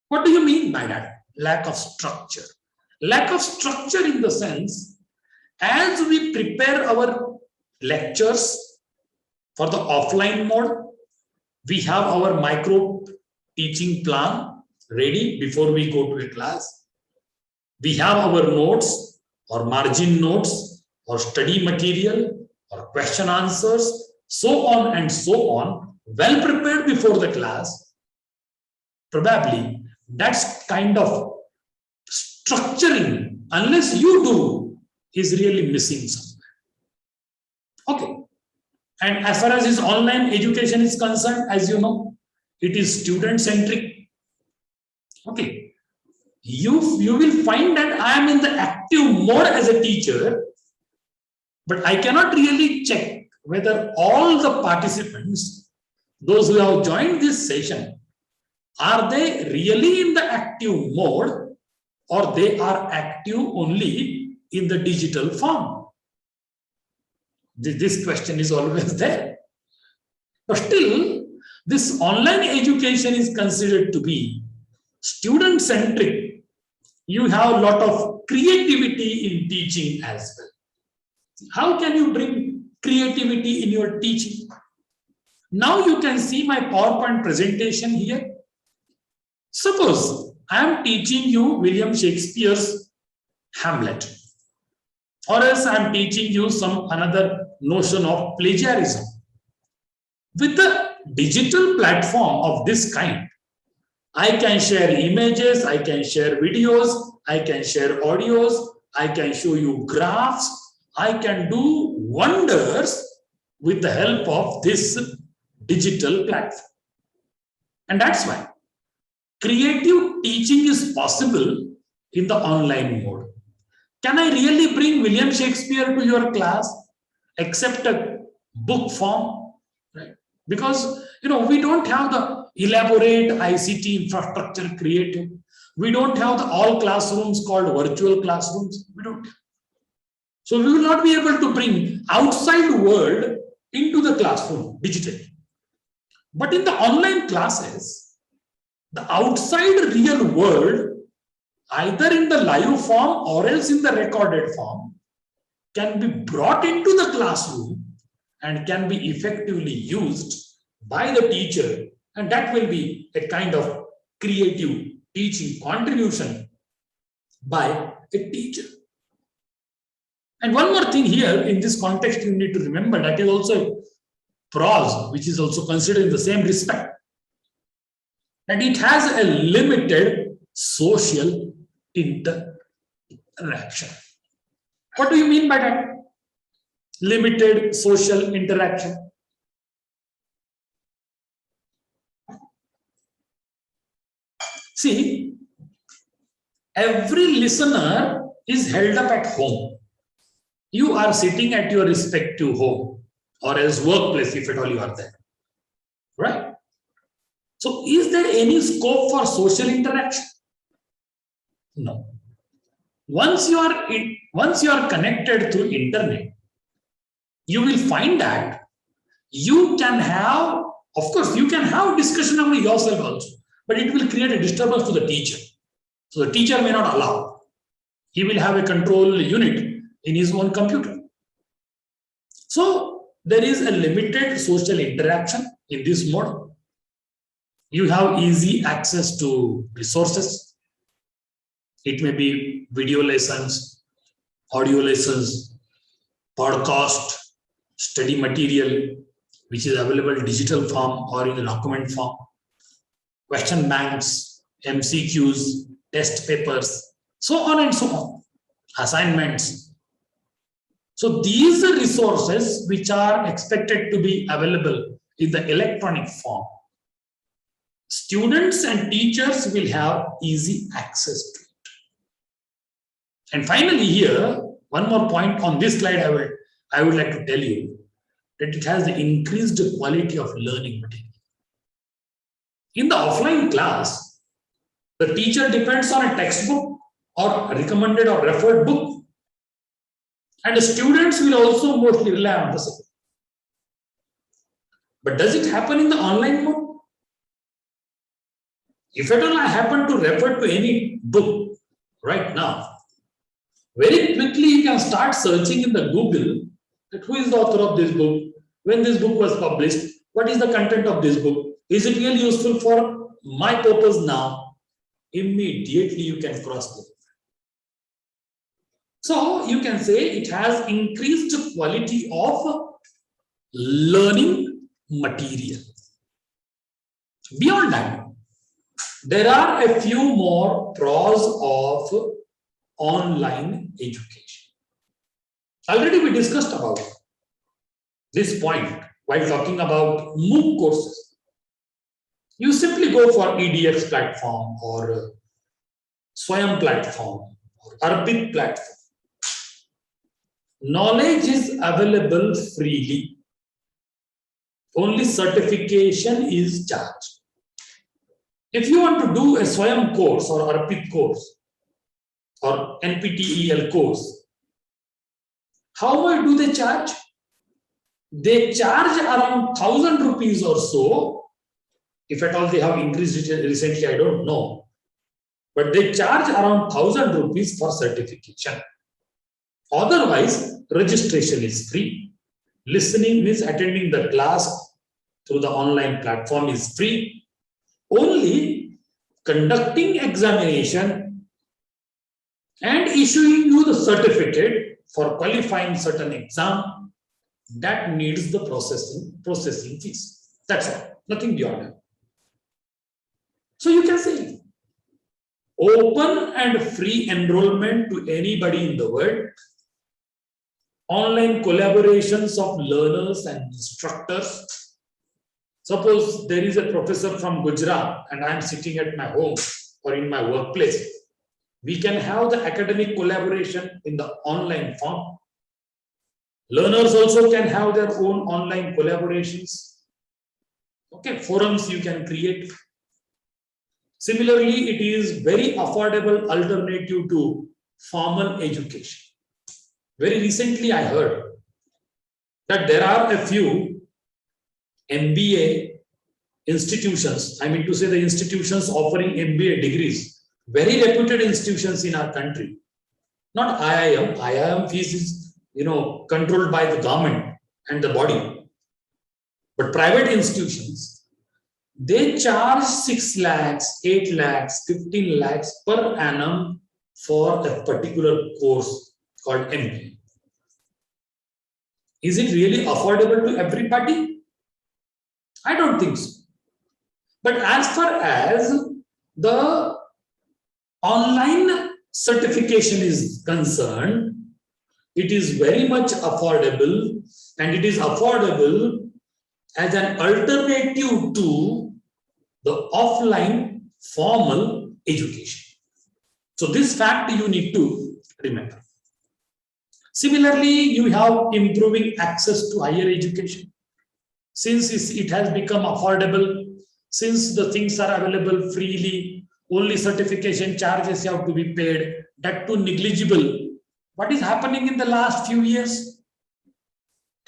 What do you mean by that? Lack of structure. Lack of structure in the sense, as we prepare our lectures for the offline mode, we have our micro teaching plan ready before we go to a class. We have our notes or margin notes or study material or question answers, so on and so on, well prepared before the class. Probably that's kind of structuring, unless you do, is really missing somewhere. Okay. And as far as this online education is concerned, as you know, it is student centric. Okay, you will find that I am in the active mode as a teacher, but I cannot really check whether all the participants, those who have joined this session, are they really in the active mode or they are active only in the digital form. This question is always there. But still, this online education is considered to be student-centric. You have a lot of creativity in teaching as well. How can you bring creativity in your teaching? Now you can see my PowerPoint presentation here. Suppose I am teaching you William Shakespeare's Hamlet, or else I am teaching you some another notion of plagiarism. With the digital platform of this kind, I can share images, I can share videos, I can share audios, I can show you graphs, I can do wonders with the help of this digital platform. And that's why creative teaching is possible in the online mode. Can I really bring William Shakespeare to your class except a book form? Right? Because we don't have the elaborate ICT infrastructure created. We don't have the all classrooms called virtual classrooms. We don't. So we will not be able to bring outside world into the classroom digitally. But in the online classes, the outside real world, either in the live form or else in the recorded form, can be brought into the classroom and can be effectively used by the teacher, and that will be a kind of creative teaching contribution by a teacher. And one more thing here in this context you need to remember, that is also prose, which is also considered in the same respect, and it has a limited social interaction. What do you mean by that? Limited social interaction. See, every listener is held up at home. You are sitting at your respective home or else workplace, if at all you are there, right? So is there any scope for social interaction? No. Once you are connected through internet, you will find that you can have, of course, you can have discussion among yourself also, but it will create a disturbance to the teacher. So the teacher may not allow. He will have a control unit in his own computer. So there is a limited social interaction in this mode. You have easy access to resources. It may be video lessons, audio lessons, podcast, study material, which is available in digital form or in the document form, question banks, MCQs, test papers, so on and so on, assignments. So these are resources which are expected to be available in the electronic form. Students and teachers will have easy access to it. And finally here, one more point on this slide I would like to tell you that it has the increased quality of learning material. In the offline class, the teacher depends on a textbook or recommended or referred book, and the students will also mostly rely on the same. But does it happen in the online mode? If at all I happen to refer to any book right now, very quickly you can start searching in the Google that who is the author of this book, when this book was published, what is the content of this book, is it really useful for my purpose now? Immediately you can cross it. So you can say it has increased quality of learning material. Beyond that, there are a few more pros of online education. Already we discussed about this point while talking about MOOC courses. You simply go for EDX platform or Swayam platform or Arbit platform. Knowledge is available freely. Only certification is charged. If you want to do a Swayam course or Arbit course or NPTEL course, how much do they charge? They charge around 1,000 rupees or so. If at all they have increased it recently, I don't know. But they charge around 1,000 rupees for certification. Otherwise, registration is free. Listening means attending the class through the online platform is free. Only conducting examination and issuing you the certificate for qualifying certain exam, that needs the processing fees. That's all, nothing beyond that. So you can say open and free enrollment to anybody in the world, online collaborations of learners and instructors. Suppose there is a professor from Gujarat and I am sitting at my home or in my workplace. We can have the academic collaboration in the online form. Learners also can have their own online collaborations. Okay, forums you can create. Similarly, it is very affordable alternative to formal education. Very recently, I heard that there are a few MBA institutions, I mean to say the institutions offering MBA degrees, very reputed institutions in our country. Not IIM. IIM fees is, controlled by the government and the body. But private institutions, they charge 6 lakhs, 8 lakhs, 15 lakhs per annum for a particular course called MBA. Is it really affordable to everybody? I don't think so. But as far as the online certification is concerned, it is very much affordable, and it is affordable as an alternative to the offline formal education. So this fact you need to remember. Similarly, you have improving access to higher education. Since it has become affordable, since the things are available freely, only certification charges have to be paid, that too negligible. What is happening in the last few years?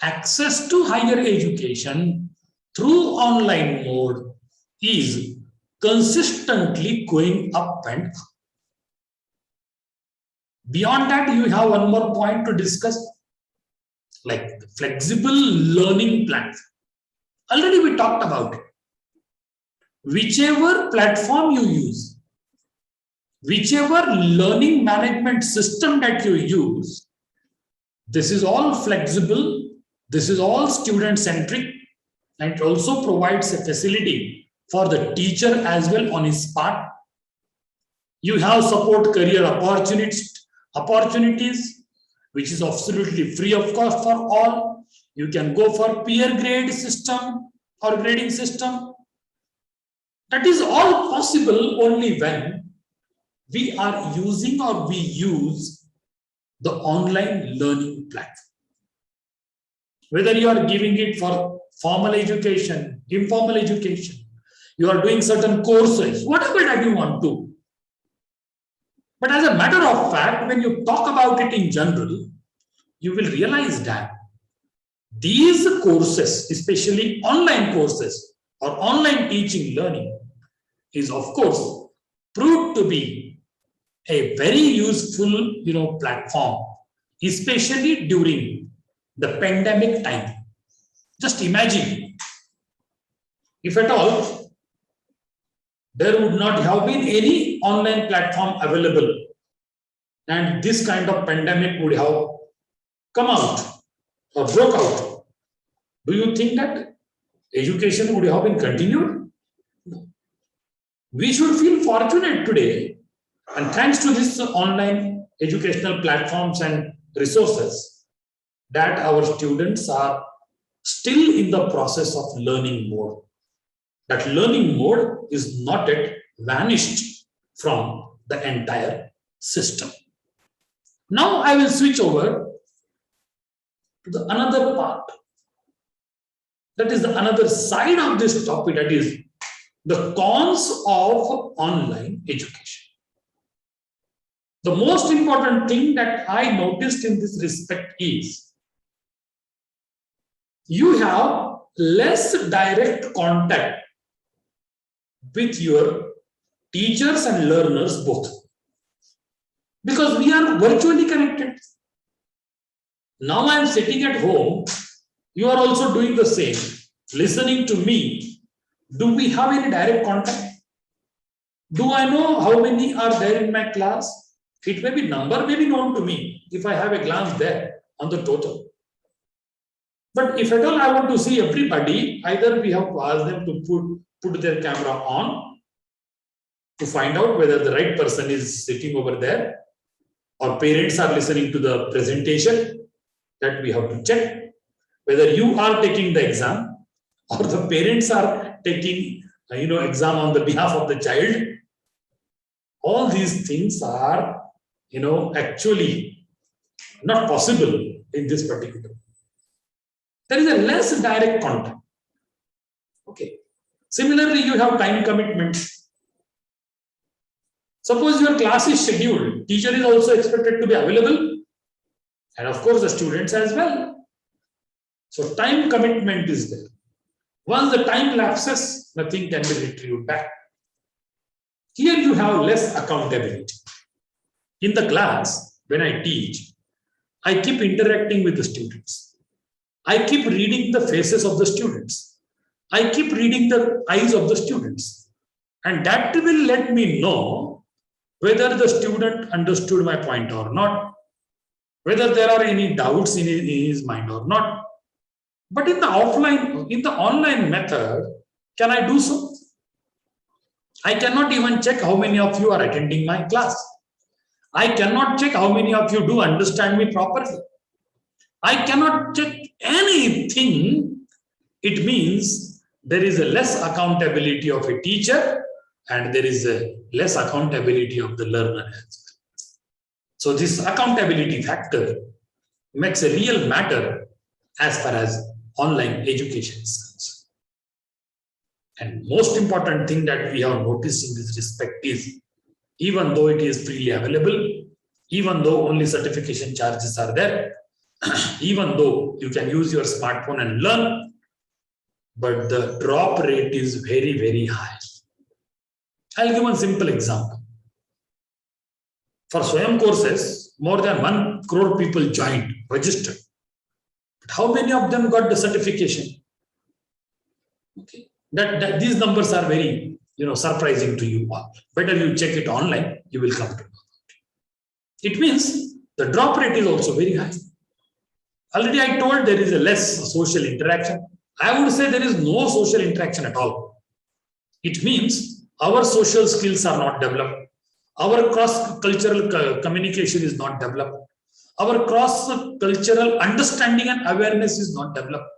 Access to higher education through online mode is consistently going up and up. Beyond that, you have one more point to discuss, like the flexible learning platform. Already we talked about it. Whichever platform you use, whichever learning management system that you use, this is all flexible, this is all student-centric, and it also provides a facility for the teacher as well on his part. You have support career opportunities, which is absolutely free of cost for all. You can go for peer grade system or grading system. That is all possible only when we are using or we use the online learning platform. Whether you are giving it for formal education, informal education, you are doing certain courses, whatever that you want to. But as a matter of fact, when you talk about it in general, you will realize that these courses, especially online courses or online teaching learning, is of course proved to be a very useful platform, especially during the pandemic time. Just imagine if at all there would not have been any online platform available and this kind of pandemic would have come out or broke out. Do you think that education would have been continued? No. We should feel fortunate today, and thanks to this online educational platforms and resources, that our students are still in the process of learning more. that learning mode is not yet vanished from the entire system. Now I will switch over to the another part. That is the another side of this topic, that is the cons of online education. The most important thing that I noticed in this respect is you have less direct contact with your teachers and learners both, because we are virtually connected. Now I am sitting at home, you are also doing the same, listening to me. Do we have any direct contact? Do I know how many are there in my class? It may be number, may be known to me if I have a glance there on the total. But if at all I want to see everybody, either we have to ask them to put their camera on to find out whether the right person is sitting over there, or parents are listening to the presentation, that we have to check whether you are taking the exam or the parents are taking exam on the behalf of the child. All these things are actually not possible in this particular. There is a less direct contact. Okay. Similarly, you have time commitments. Suppose your class is scheduled, teacher is also expected to be available, and of course the students as well. So time commitment is there. Once the time lapses, nothing can be retrieved back. Here you have less accountability. In the class, when I teach, I keep interacting with the students. I keep reading the faces of the students. I keep reading the eyes of the students. And that will let me know whether the student understood my point or not, whether there are any doubts in his mind or not. But in the online method, can I do so? I cannot even check how many of you are attending my class. I cannot check how many of you do understand me properly. I cannot check anything. It means there is a less accountability of a teacher and there is a less accountability of the learner. So this accountability factor makes a real matter as far as online education is concerned. And most important thing that we have noticed in this respect is, even though it is freely available, even though only certification charges are there, even though you can use your smartphone and learn, but the drop rate is very, very high. I'll give one simple example. For SWAYAM courses, more than 1 crore people joined, registered. But how many of them got the certification? Okay. That these numbers are very surprising to you all. Better you check it online, you will come to know. It means the drop rate is also very high. Already I told there is a less social interaction. I would say there is no social interaction at all. It means our social skills are not developed. Our cross-cultural communication is not developed. Our cross-cultural understanding and awareness is not developed.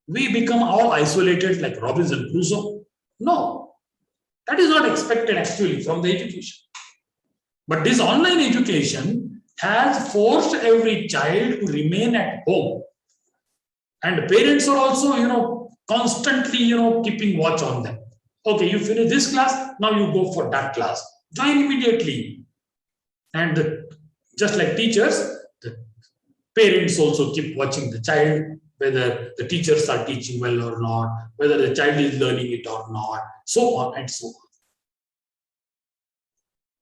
We become all isolated like Robinson Crusoe. No, that is not expected actually from the education. But this online education has forced every child to remain at home. And parents are also, constantly, keeping watch on them. Okay, you finish this class, now you go for that class. Join immediately. And just like teachers, the parents also keep watching the child, whether the teachers are teaching well or not, whether the child is learning it or not, so on and so on.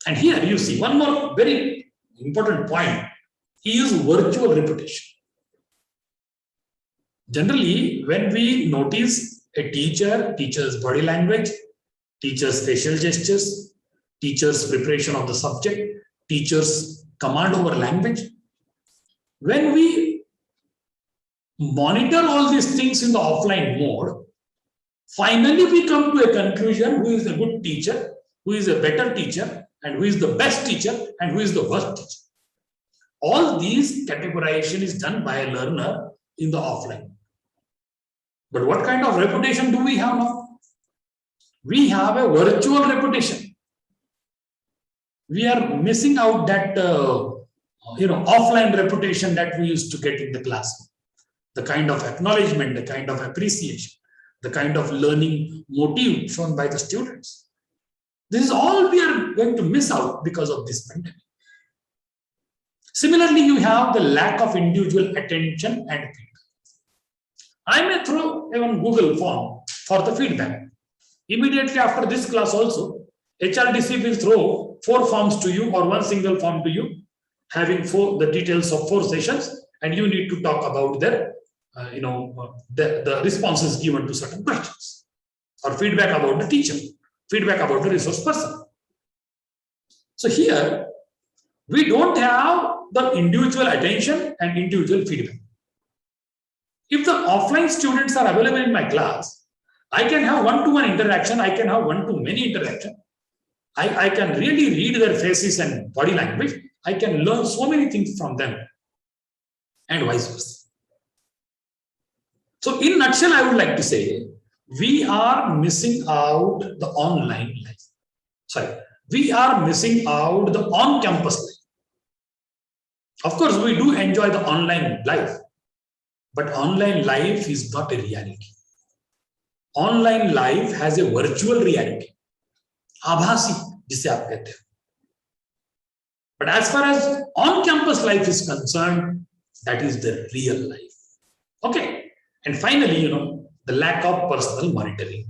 And here you see one more very important point is virtual repetition. Generally, when we notice a teacher's body language, teacher's facial gestures, teacher's preparation of the subject, teacher's command over language, when we monitor all these things in the offline mode, finally we come to a conclusion who is a good teacher, who is a better teacher, and who is the best teacher, and who is the worst teacher. All these categorization is done by a learner in the offline. But what kind of reputation do we have now? we have a virtual reputation. We are missing out that offline reputation that we used to get in the classroom. The kind of acknowledgement, the kind of appreciation, the kind of learning motive shown by the students. This is all we are going to miss out because of this pandemic. Similarly, you have the lack of individual attention and feedback. I may throw even Google form for the feedback. Immediately after this class also, HRDC will throw 4 forms to you or 1 single form to you, having the details of 4 sessions, and you need to talk about their, the responses given to certain questions, or feedback about the teacher, feedback about the resource person. So here, we don't have the individual attention and individual feedback. If the offline students are available in my class, I can have one-to-one interaction, I can have one-to-many interaction. I can really read their faces and body language. I can learn so many things from them, and vice versa. So in a nutshell, I would like to say, we are missing out the online life. Sorry, we are missing out the on-campus life. Of course, we do enjoy the online life, but online life is not a reality. Online life has a virtual reality. आभासी जिसे आप कहते हैं. But as far as on-campus life is concerned, that is the real life. Okay. And finally, the lack of personal monitoring.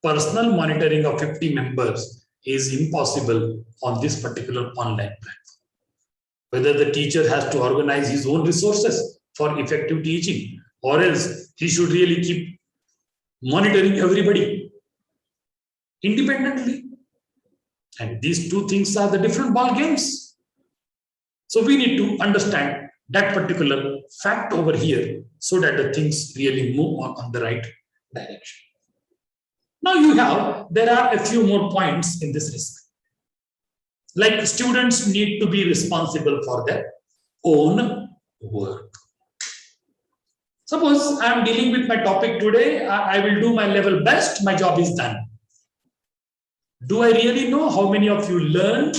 Personal monitoring of 50 members is impossible on this particular online platform. Whether the teacher has to organize his own resources for effective teaching, or else he should really keep monitoring everybody independently. And these 2 things are the different ball games. So we need to understand that particular fact over here so that the things really move on the right direction. Now there are a few more points in this respect. Like students need to be responsible for their own work. Suppose I am dealing with my topic today, I will do my level best, my job is done. Do I really know how many of you learned,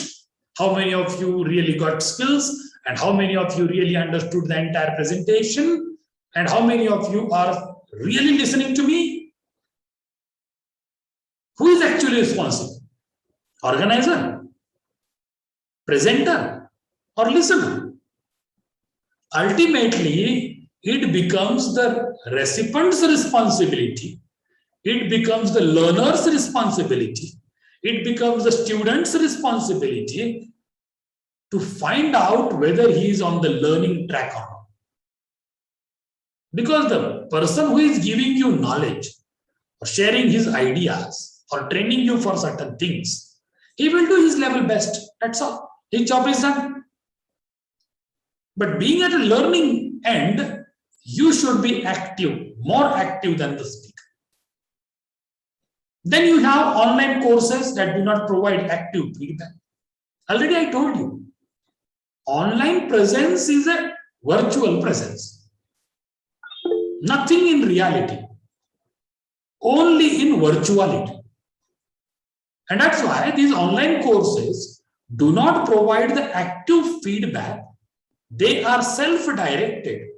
how many of you really got skills, and how many of you really understood the entire presentation, and how many of you are really listening to me? Who is actually responsible? Organizer, presenter, or listener? Ultimately, it becomes the recipient's responsibility. It becomes the learner's responsibility. It becomes the student's responsibility to find out whether he is on the learning track or not. Because the person who is giving you knowledge, or sharing his ideas, or training you for certain things, he will do his level best. That's all. His job is done. But being at a learning end, you should be active, more active than the speaker. Then you have online courses that do not provide active feedback. Already I told you, online presence is a virtual presence. Nothing in reality, only in virtuality. And that's why these online courses do not provide the active feedback. They are self-directed.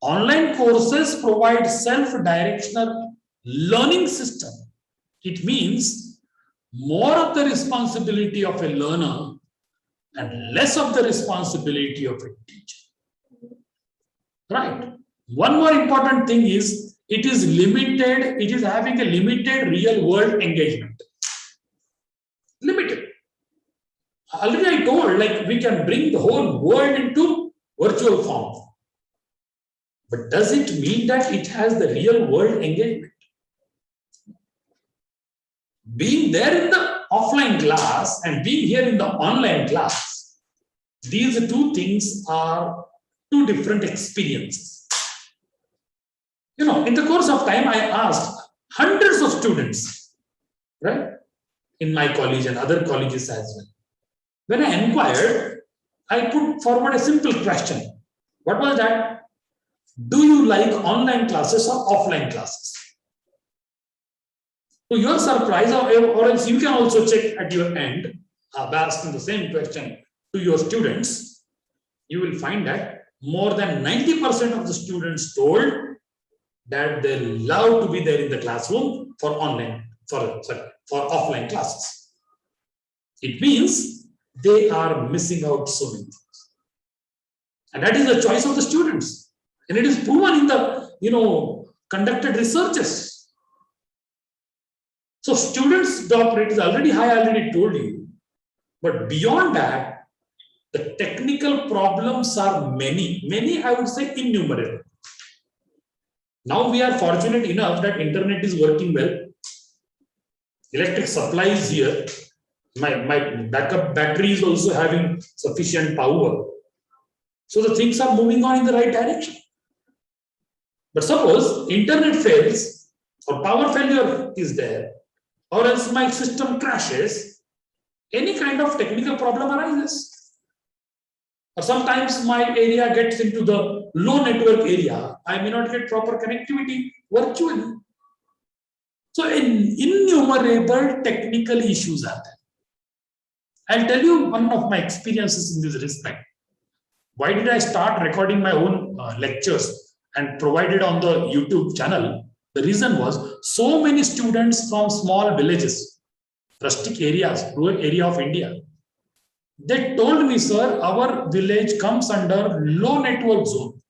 Online courses provide self-directional learning system. It means more of the responsibility of a learner and less of the responsibility of a teacher. Right? One more important thing is it is limited, it is having a limited real world engagement. Limited. Already I told, like, we can bring the whole world into virtual form. But does it mean that it has the real world engagement? Being there in the offline class and being here in the online class, these 2 things are 2 different experiences. In the course of time, I asked hundreds of students, right, in my college and other colleges as well. When I inquired, I put forward a simple question. What was that? Do you like online classes or offline classes? To your surprise, or else you can also check at your end, by asking the same question to your students, you will find that more than 90% of the students told that they love to be there in the classroom for offline classes. It means they are missing out so many things. And that is the choice of the students. And it is proven in the, conducted researches. So students' drop rate is already high, I already told you. But beyond that, the technical problems are many, I would say innumerable. Now we are fortunate enough that internet is working well. Electric supply is here. My backup battery is also having sufficient power. So the things are moving on in the right direction. But suppose internet fails or power failure is there, or else my system crashes, any kind of technical problem arises. Or sometimes my area gets into the low network area, I may not get proper connectivity virtually. So innumerable technical issues are there. I'll tell you one of my experiences in this respect. Why did I start recording my own lectures and provide it on the YouTube channel? The reason was so many students from small villages, rustic areas, rural area of India, they told me, sir, our village comes under low network zone.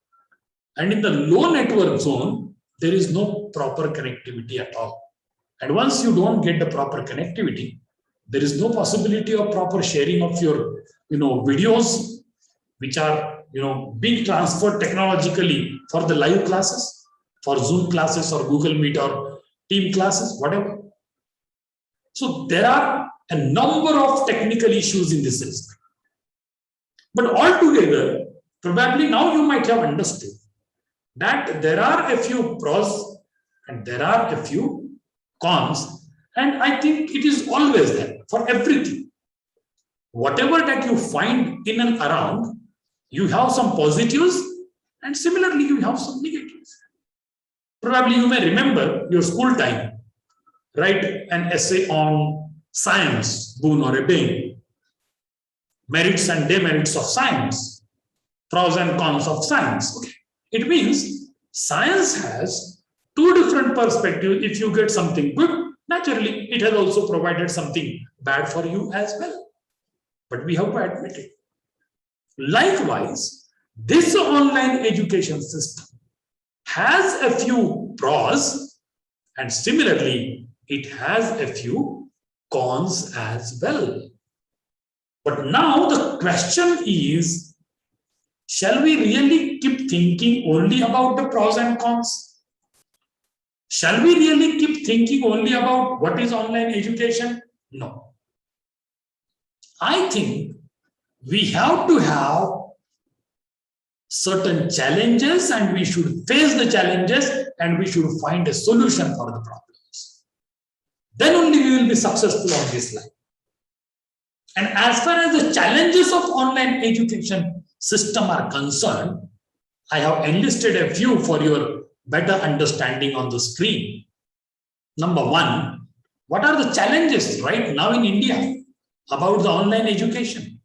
And in the low network zone, there is no proper connectivity at all. And once you don't get the proper connectivity, there is no possibility of proper sharing of your, videos, which are, being transferred technologically for the live classes, for Zoom classes or Google Meet or Team classes, whatever. So there are a number of technical issues in this respect. But altogether, probably now you might have understood that there are a few pros and there are a few cons, and I think it is always there for everything. Whatever that you find in and around, you have some positives and similarly you have some negatives. Probably you may remember your school time, write an essay on science, boon or a bane, merits and demerits of science, pros and cons of science. Okay. It means science has two different perspectives. If you get something good, naturally, it has also provided something bad for you as well. But we have to admit it. Likewise, this online education system has a few pros, and similarly, it has a few cons as well. But now the question is, shall we really keep thinking only about the pros and cons? Shall we really keep thinking only about what is online education? No. I think we have to have certain challenges and we should face the challenges and we should find a solution for the problems. Then only we will be successful on this line. And as far as the challenges of online education system are concerned, I have enlisted a few for your better understanding on the screen. Number one, what are the challenges right now in India about the online education?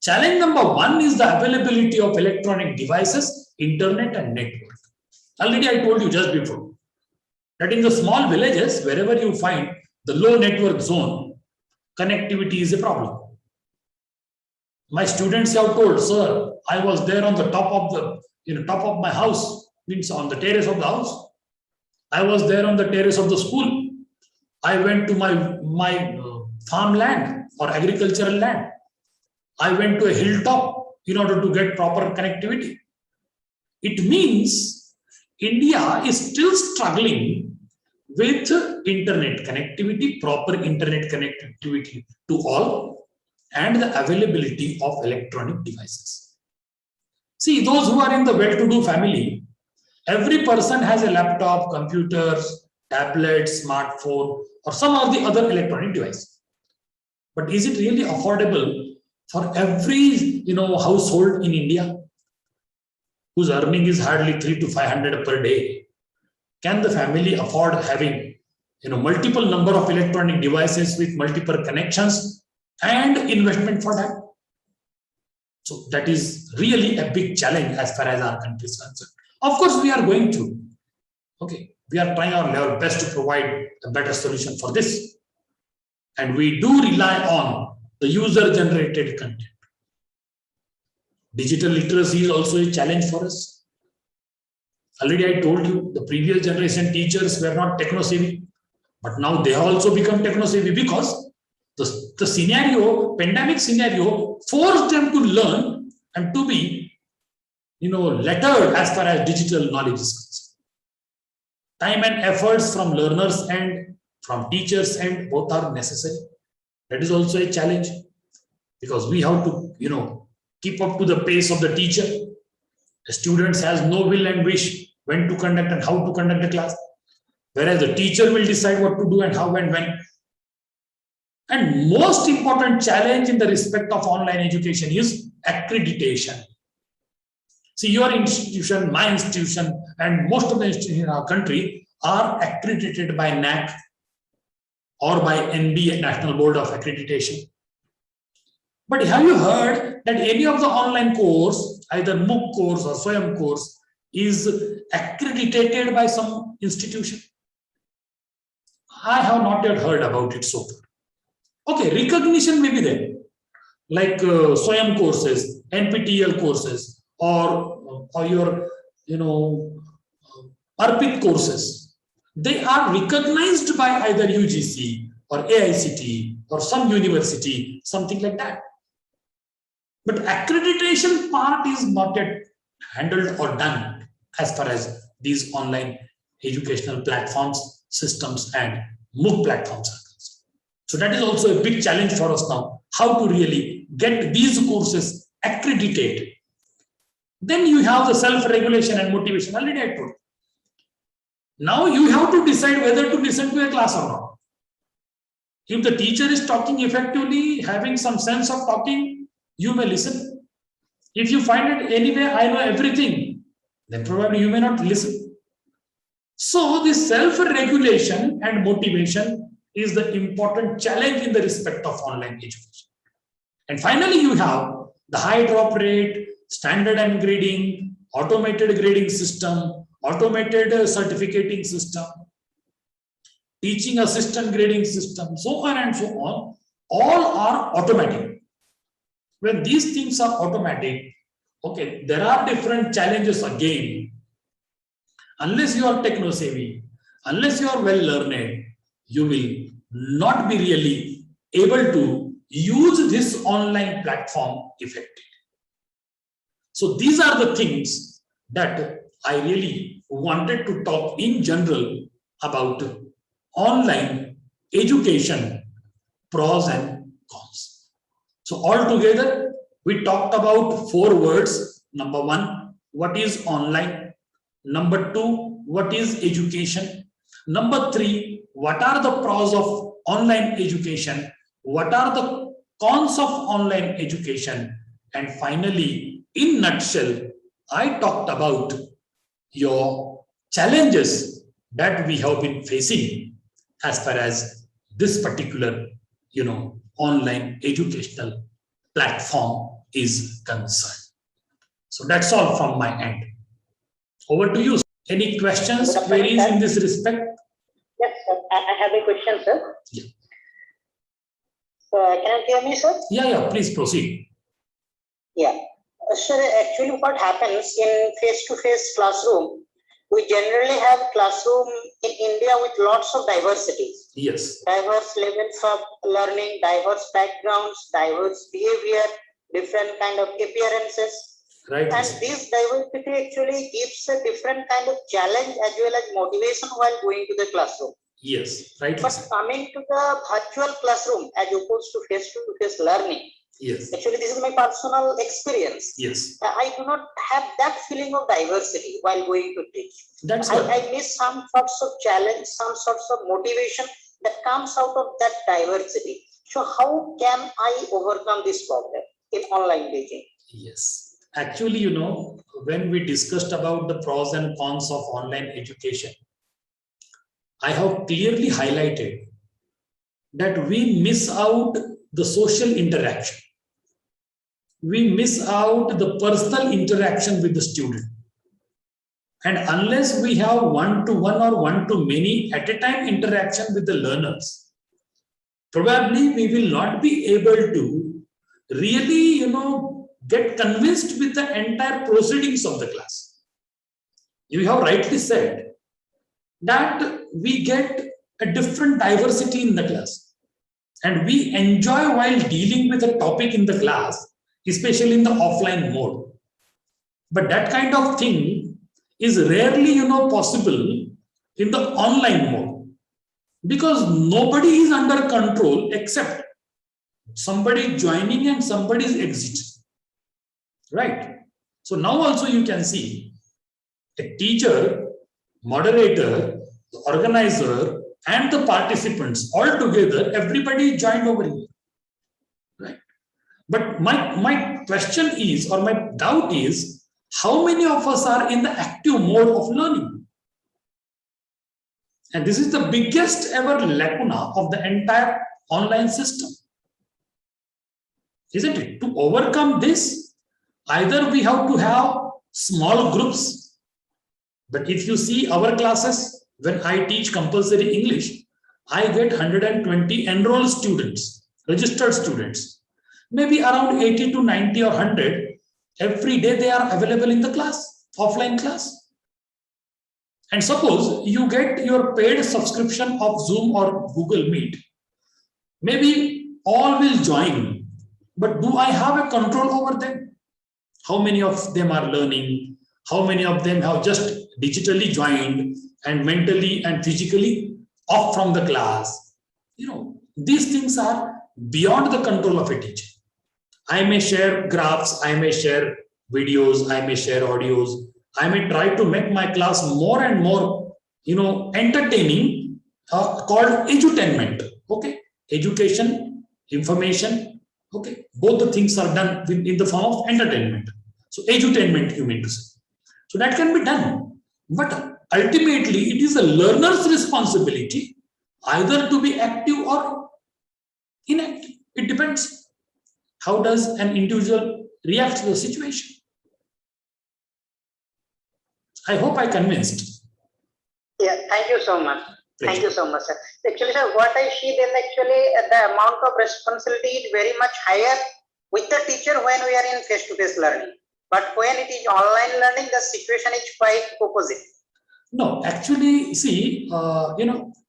Challenge number one is the availability of electronic devices, internet and network. Already I told you just before that in the small villages, wherever you find the low network zone, connectivity is a problem. My students have told, sir, I was there on the top of my house, means on the terrace of the house. I was there on the terrace of the school. I went to my farmland or agricultural land. I went to a hilltop in order to get proper connectivity. It means India is still struggling with internet connectivity, proper internet connectivity to all, and the availability of electronic devices. See, those who are in the well-to-do family, every person has a laptop, computers, tablet, smartphone, or some of the other electronic device. But is it really affordable for every household in India whose earning is hardly 300 to 500 per day? Can the family afford having multiple number of electronic devices with multiple connections and investment for that. So that is really a big challenge as far as our country is concerned. Of course, we are going to. Okay, we are trying our level best to provide a better solution for this. And we do rely on the user-generated content. Digital literacy is also a challenge for us. Already I told you, the previous generation teachers were not techno-savvy, but now they have also become techno-savvy because the scenario, pandemic scenario, forced them to learn and to be, lettered as far as digital knowledge is concerned. Time and efforts from learners and from teachers and both are necessary. That is also a challenge because we have to, keep up to the pace of the teacher. The students has no will and wish when to conduct and how to conduct the class, whereas the teacher will decide what to do and how and when. And most important challenge in the respect of online education is accreditation. See, your institution, my institution, and most of the institutions in our country are accredited by NAAC or by NB, National Board of Accreditation. But have you heard that any of the online course, either MOOC course or SWAYAM course, is accredited by some institution? I have not yet heard about it so far. Okay, recognition may be there, like SWAYAM courses, NPTEL courses, or your, ARPIT courses. They are recognized by either UGC or AICTE or some university, something like that. But accreditation part is not yet handled or done as far as these online educational platforms, systems, and MOOC platforms are concerned. So that is also a big challenge for us now, how to really get these courses accredited. Then you have the self-regulation and motivation. Already I told you. Now you have to decide whether to listen to a class or not. If the teacher is talking effectively, having some sense of talking, you may listen. If you find it anyway, I know everything, then probably you may not listen. So this self-regulation and motivation is the important challenge in the respect of online education. And finally, you have the high drop rate, standard and grading, automated grading system, automated certificating system, teaching assistant grading system, so on and so on. All are automatic. When these things are automatic, okay, there are different challenges again. Unless you are techno savvy, unless you are well learned, you will not be really able to use this online platform effectively. So these are the things that I really wanted to talk in general about online education, pros and cons. So altogether, we talked about 4 words. Number 1, what is online? Number 2, what is education? Number 3, what are the pros of online education? What are the cons of online education? And finally, in nutshell, I talked about your challenges that we have been facing as far as this particular, online educational platform is concerned. So that's all from my end. Over to you. Any questions, queries in this respect? Yes, sir. I have a question, sir. Yeah. Can you hear me, sir? Yeah, please proceed. Yeah. Sir, actually what happens in face-to-face classroom, we generally have classroom in India with lots of diversities. Yes. Diverse levels of learning, diverse backgrounds, diverse behavior, different kind of appearances. Right. And this diversity actually gives a different kind of challenge as well as motivation while going to the classroom. Yes, right. But coming to the virtual classroom as opposed to face-to-face learning, yes, actually this is my personal experience. yes, I do not have that feeling of diversity while going to teach. that's what I miss some sorts of challenge, some sorts of motivation that comes out of that diversity. So how can I overcome this problem in online teaching? yes. Actually, when we discussed about the pros and cons of online education, I have clearly highlighted that we miss out the social interaction. We miss out the personal interaction with the student. And unless we have one-to-one or one-to-many at a time interaction with the learners, probably we will not be able to really, get convinced with the entire proceedings of the class. You have rightly said that we get a different diversity in the class, and we enjoy while dealing with a topic in the class, especially in the offline mode. But that kind of thing is rarely, possible in the online mode, because nobody is under control except somebody joining and somebody is exiting. Right? So now also you can see a teacher, moderator, the organizer, and the participants all together, everybody joined over here. Right? But my question is, or my doubt is, how many of us are in the active mode of learning? And this is the biggest ever lacuna of the entire online system. Isn't it? To overcome this, either we have to have small groups. But if you see our classes, when I teach compulsory English, I get 120 enrolled students, registered students. Maybe around 80 to 90 or 100 every day they are available in the class, offline class. And suppose you get your paid subscription of Zoom or Google Meet. Maybe all will join, but do I have a control over them? How many of them are learning? How many of them have just digitally joined and mentally and physically off from the class? These things are beyond the control of a teacher. I may share graphs, I may share videos, I may share audios. I may try to make my class more and more, entertaining, called edutainment. Okay, education, information. Okay, both the things are done in the form of entertainment. So edutainment, you mean to say. So that can be done, but ultimately it is the learner's responsibility either to be active or inactive. It depends. How does an individual react to the situation? I hope I convinced. Yeah, thank you so much. Pleasure. Thank you so much, sir. Actually, sir, what I see then actually the amount of responsibility is very much higher with the teacher when we are in face-to-face learning. But when it is online learning, the situation is quite opposite. No, actually, see,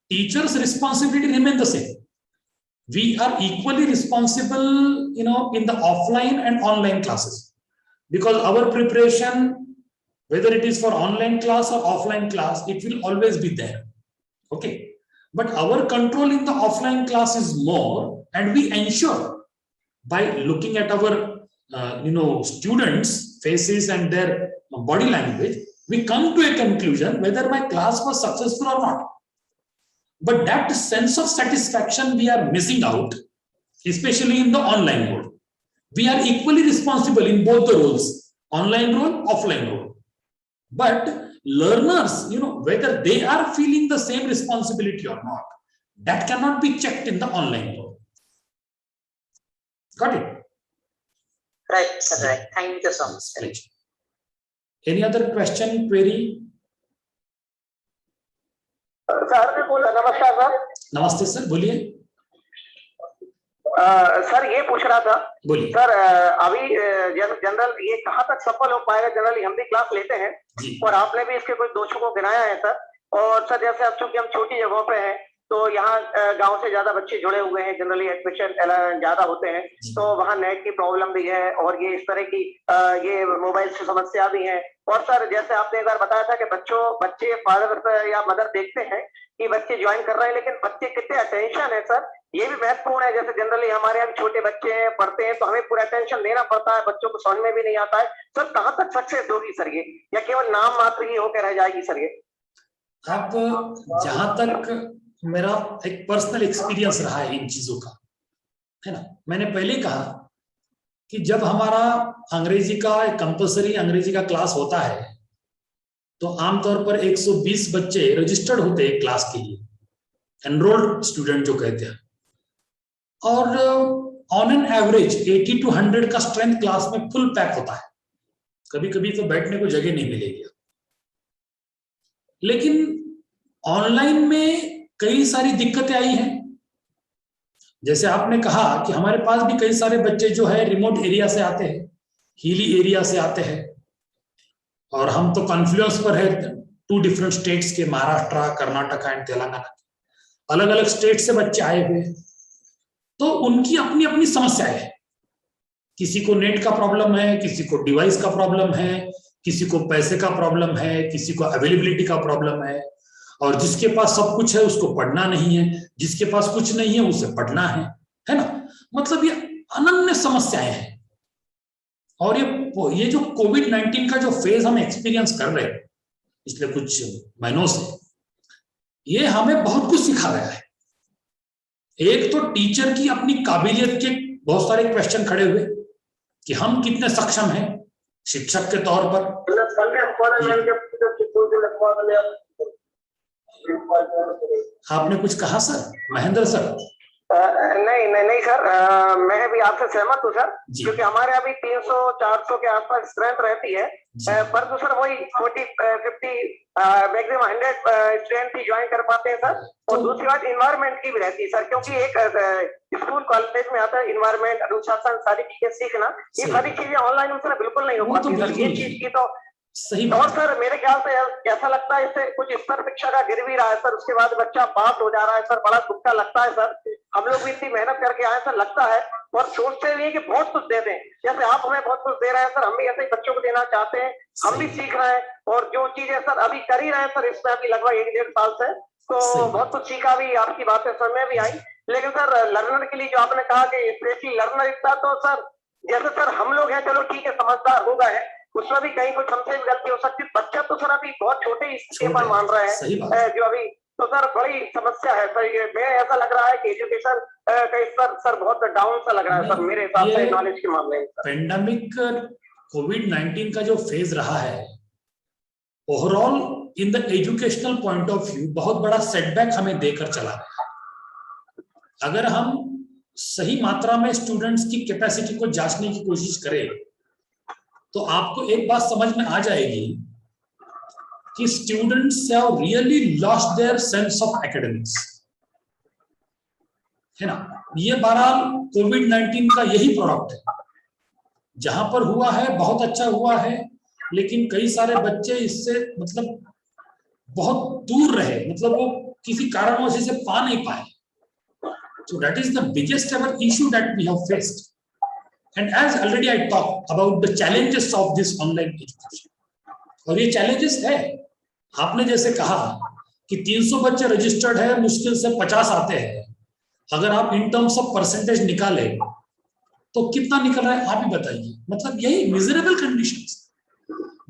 teachers' responsibility remain the same. We are equally responsible, in the offline and online classes, because our preparation, whether it is for online class or offline class, it will always be there. Okay. But our control in the offline class is more, and we ensure by looking at our, students' faces and their body language, we come to a conclusion whether my class was successful or not. But that sense of satisfaction we are missing out, especially in the online mode. We are equally responsible in both the roles, online role, offline role. But learners, whether they are feeling the same responsibility or not, that cannot be checked in the online mode. Got it? Right, sir, right. Thank you so much. Pleasure. Any other question, query? Sir नमस्कार sir. नमस्ते sir, बोलिए. Sir ये पूछ रहा था, बोलिए sir अभी general ये कहाँ तक सफल हो पाएगा? जनरली हम भी क्लास लेते हैं और आपने भी इसके कुछ दोषों को गिनाया है सर. और सर जैसे अब चूंकि हम छोटी जगहों पे हैं तो यहाँ गांव से ज्यादा बच्चे जुड़े हुए हैं, जनरली एडमिशन ज्यादा होते हैं, तो वहाँ नेट की प्रॉब्लम भी है और ये इस तरह की ये मोबाइल से समस्या भी है. और सर जैसे आपने एक बार बताया था कि बच्चे फादर या मदर देखते हैं कि बच्चे ज्वाइन कर रहे हैं, लेकिन बच्चे कितने अटेंशन है सर, ये भी महत्वपूर्ण है. जैसे जनरली हमारे यहाँ छोटे बच्चे हैं, पढ़ते हैं, तो हमें पूरा अटेंशन देना पड़ता है, बच्चों को समझ में भी नहीं आता है. सर कहाँ तक सक्सेस होगी सर ये, या केवल नाम मात्र ही होकर रह जाएगी सर ये? अब जहां तक मेरा एक पर्सनल एक्सपीरियंस रहा है इन चीजों का, है ना, मैंने पहले कहा कि जब हमारा अंग्रेजी का कंपलसरी अंग्रेजी का क्लास होता है तो आमतौर पर 120 बच्चे रजिस्टर्ड होते हैं क्लास के लिए. एनरोल्ड स्टूडेंट जो कहते हैं, और ऑन एन एवरेज 80 to 100 का स्ट्रेंथ क्लास में फुल पैक होता है। कभी कभी तो बैठने को जगह नहीं मिलेगी। लेकिन ऑनलाइन में कई सारी दिक्कतें आई हैं। जैसे आपने कहा कि हमारे पास भी कई सारे बच्चे जो है रिमोट एरिया से आते हैं, हिली एरिया से आते हैं, और हम तो कॉन्फ्लुएंस पर है 2 डिफरेंट स्टेट्स के, महाराष्ट्र, कर्नाटक एंड तेलंगाना, अलग अलग स्टेट से बच्चे आए हुए, तो उनकी अपनी अपनी समस्याएं हैं। किसी को नेट का प्रॉब्लम है, किसी को डिवाइस का प्रॉब्लम है, किसी को पैसे का प्रॉब्लम है, किसी को अवेलेबिलिटी का प्रॉब्लम है, और जिसके पास सब कुछ है उसको पढ़ना नहीं है, जिसके पास कुछ नहीं है उसे पढ़ना है ना। मतलब ये अनन्य समस्याएं हैं। और ये जो कोविड-19 का जो फेज हम एक्सपीरियंस कर रहे हैं पिछले कुछ महीनों से, ये हमें बहुत कुछ सिखा गया है। एक तो टीचर की अपनी काबिलियत के बहुत सारे क्वेश्चन खड़े हुए कि हम कितने सक्षम हैं शिक्षक के तौर पर। आपने कुछ कहा सर, महेंद्र सर? नहीं सर, मैं भी आपसे सहमत हूँ सर, क्योंकि हमारे अभी 300-400 के आसपास स्ट्रेंथ रहती है, पर तो सर वही 40-50 मैक्सिमम 100 स्टूडेंट ही ज्वाइन कर पाते हैं सर। और दूसरी बात इन्वायरमेंट की भी रहती है सर, क्योंकि एक स्कूल कॉलेज में आता है इन्वायरमेंट, अनुशासन, सारी चीजें सीखना, ये सारी चीजें ऑनलाइन सर बिल्कुल नहीं हो पाती सर। ये चीज की तो सही। और सर मेरे ख्याल से ऐसा लगता है इससे कुछ स्तर शिक्षा का गिर भी रहा है सर, उसके बाद बच्चा पास हो जा रहा है सर, बड़ा दुख का लगता है सर। हम लोग भी इतनी मेहनत करके आए सर, लगता है और सोचते भी है कि बहुत कुछ दे दें, जैसे आप हमें बहुत कुछ दे रहे हैं सर, हम भी ऐसे ही बच्चों को देना चाहते हैं, हम भी सीख रहे हैं, और जो चीजें सर अभी कर ही रहे हैं सर इसमें अभी लगभग 1-1.5 साल से, तो बहुत कुछ सीखा भी, आपकी बातें सुन में भी आई। लेकिन सर लर्नर के लिए जो आपने कहा कि स्पेशली लर्नर इतना, तो सर जैसे सर हम लोग हैं, चलो ठीक है समझदार हो गए हैं, उसमें भी कहीं कुछ हमसे भी गलती हो सकती है। बच्चा तो सर अभी बहुत छोटे स्टेप पर मान रहे हैं जो अभी, तो सर बड़ी समस्या है सर। ये मैं ऐसा लग रहा है कि एजुकेशन का स्तर सर बहुत डाउन सा लग रहा है सर मेरे हिसाब से नॉलेज के मामले में। पेंडेमिक कोविड-19 का जो फेज रहा है, overall in the educational point of view बहुत बड़ा सेटबैक हमें देकर चला गया। अगर हम सही मात्रा में स्टूडेंट्स की कैपेसिटी को जांचने की कोशिश करें तो आपको एक बात समझ में आ जाएगी कि students have really lost their sense of academics, है ना। ये बहरहाल कोविड-19 का यही प्रोडक्ट है। जहां पर हुआ है बहुत अच्छा हुआ है, लेकिन कई सारे बच्चे इससे मतलब बहुत दूर रहे, मतलब वो किसी कारणवश इसे पा नहीं पाए। So that is the biggest ever issue that we have faced. And as already I talked about the challenges of this online education. और ये challenges है, आपने जैसे कहा कि 300 बच्चे रजिस्टर्ड है, मुश्किल से 50 आते हैं। अगर आप इन टर्म्स ऑफ परसेंटेज निकाले तो कितना निकल रहा है आप ही बताइए। मतलब यही मिजरेबल कंडीशंस।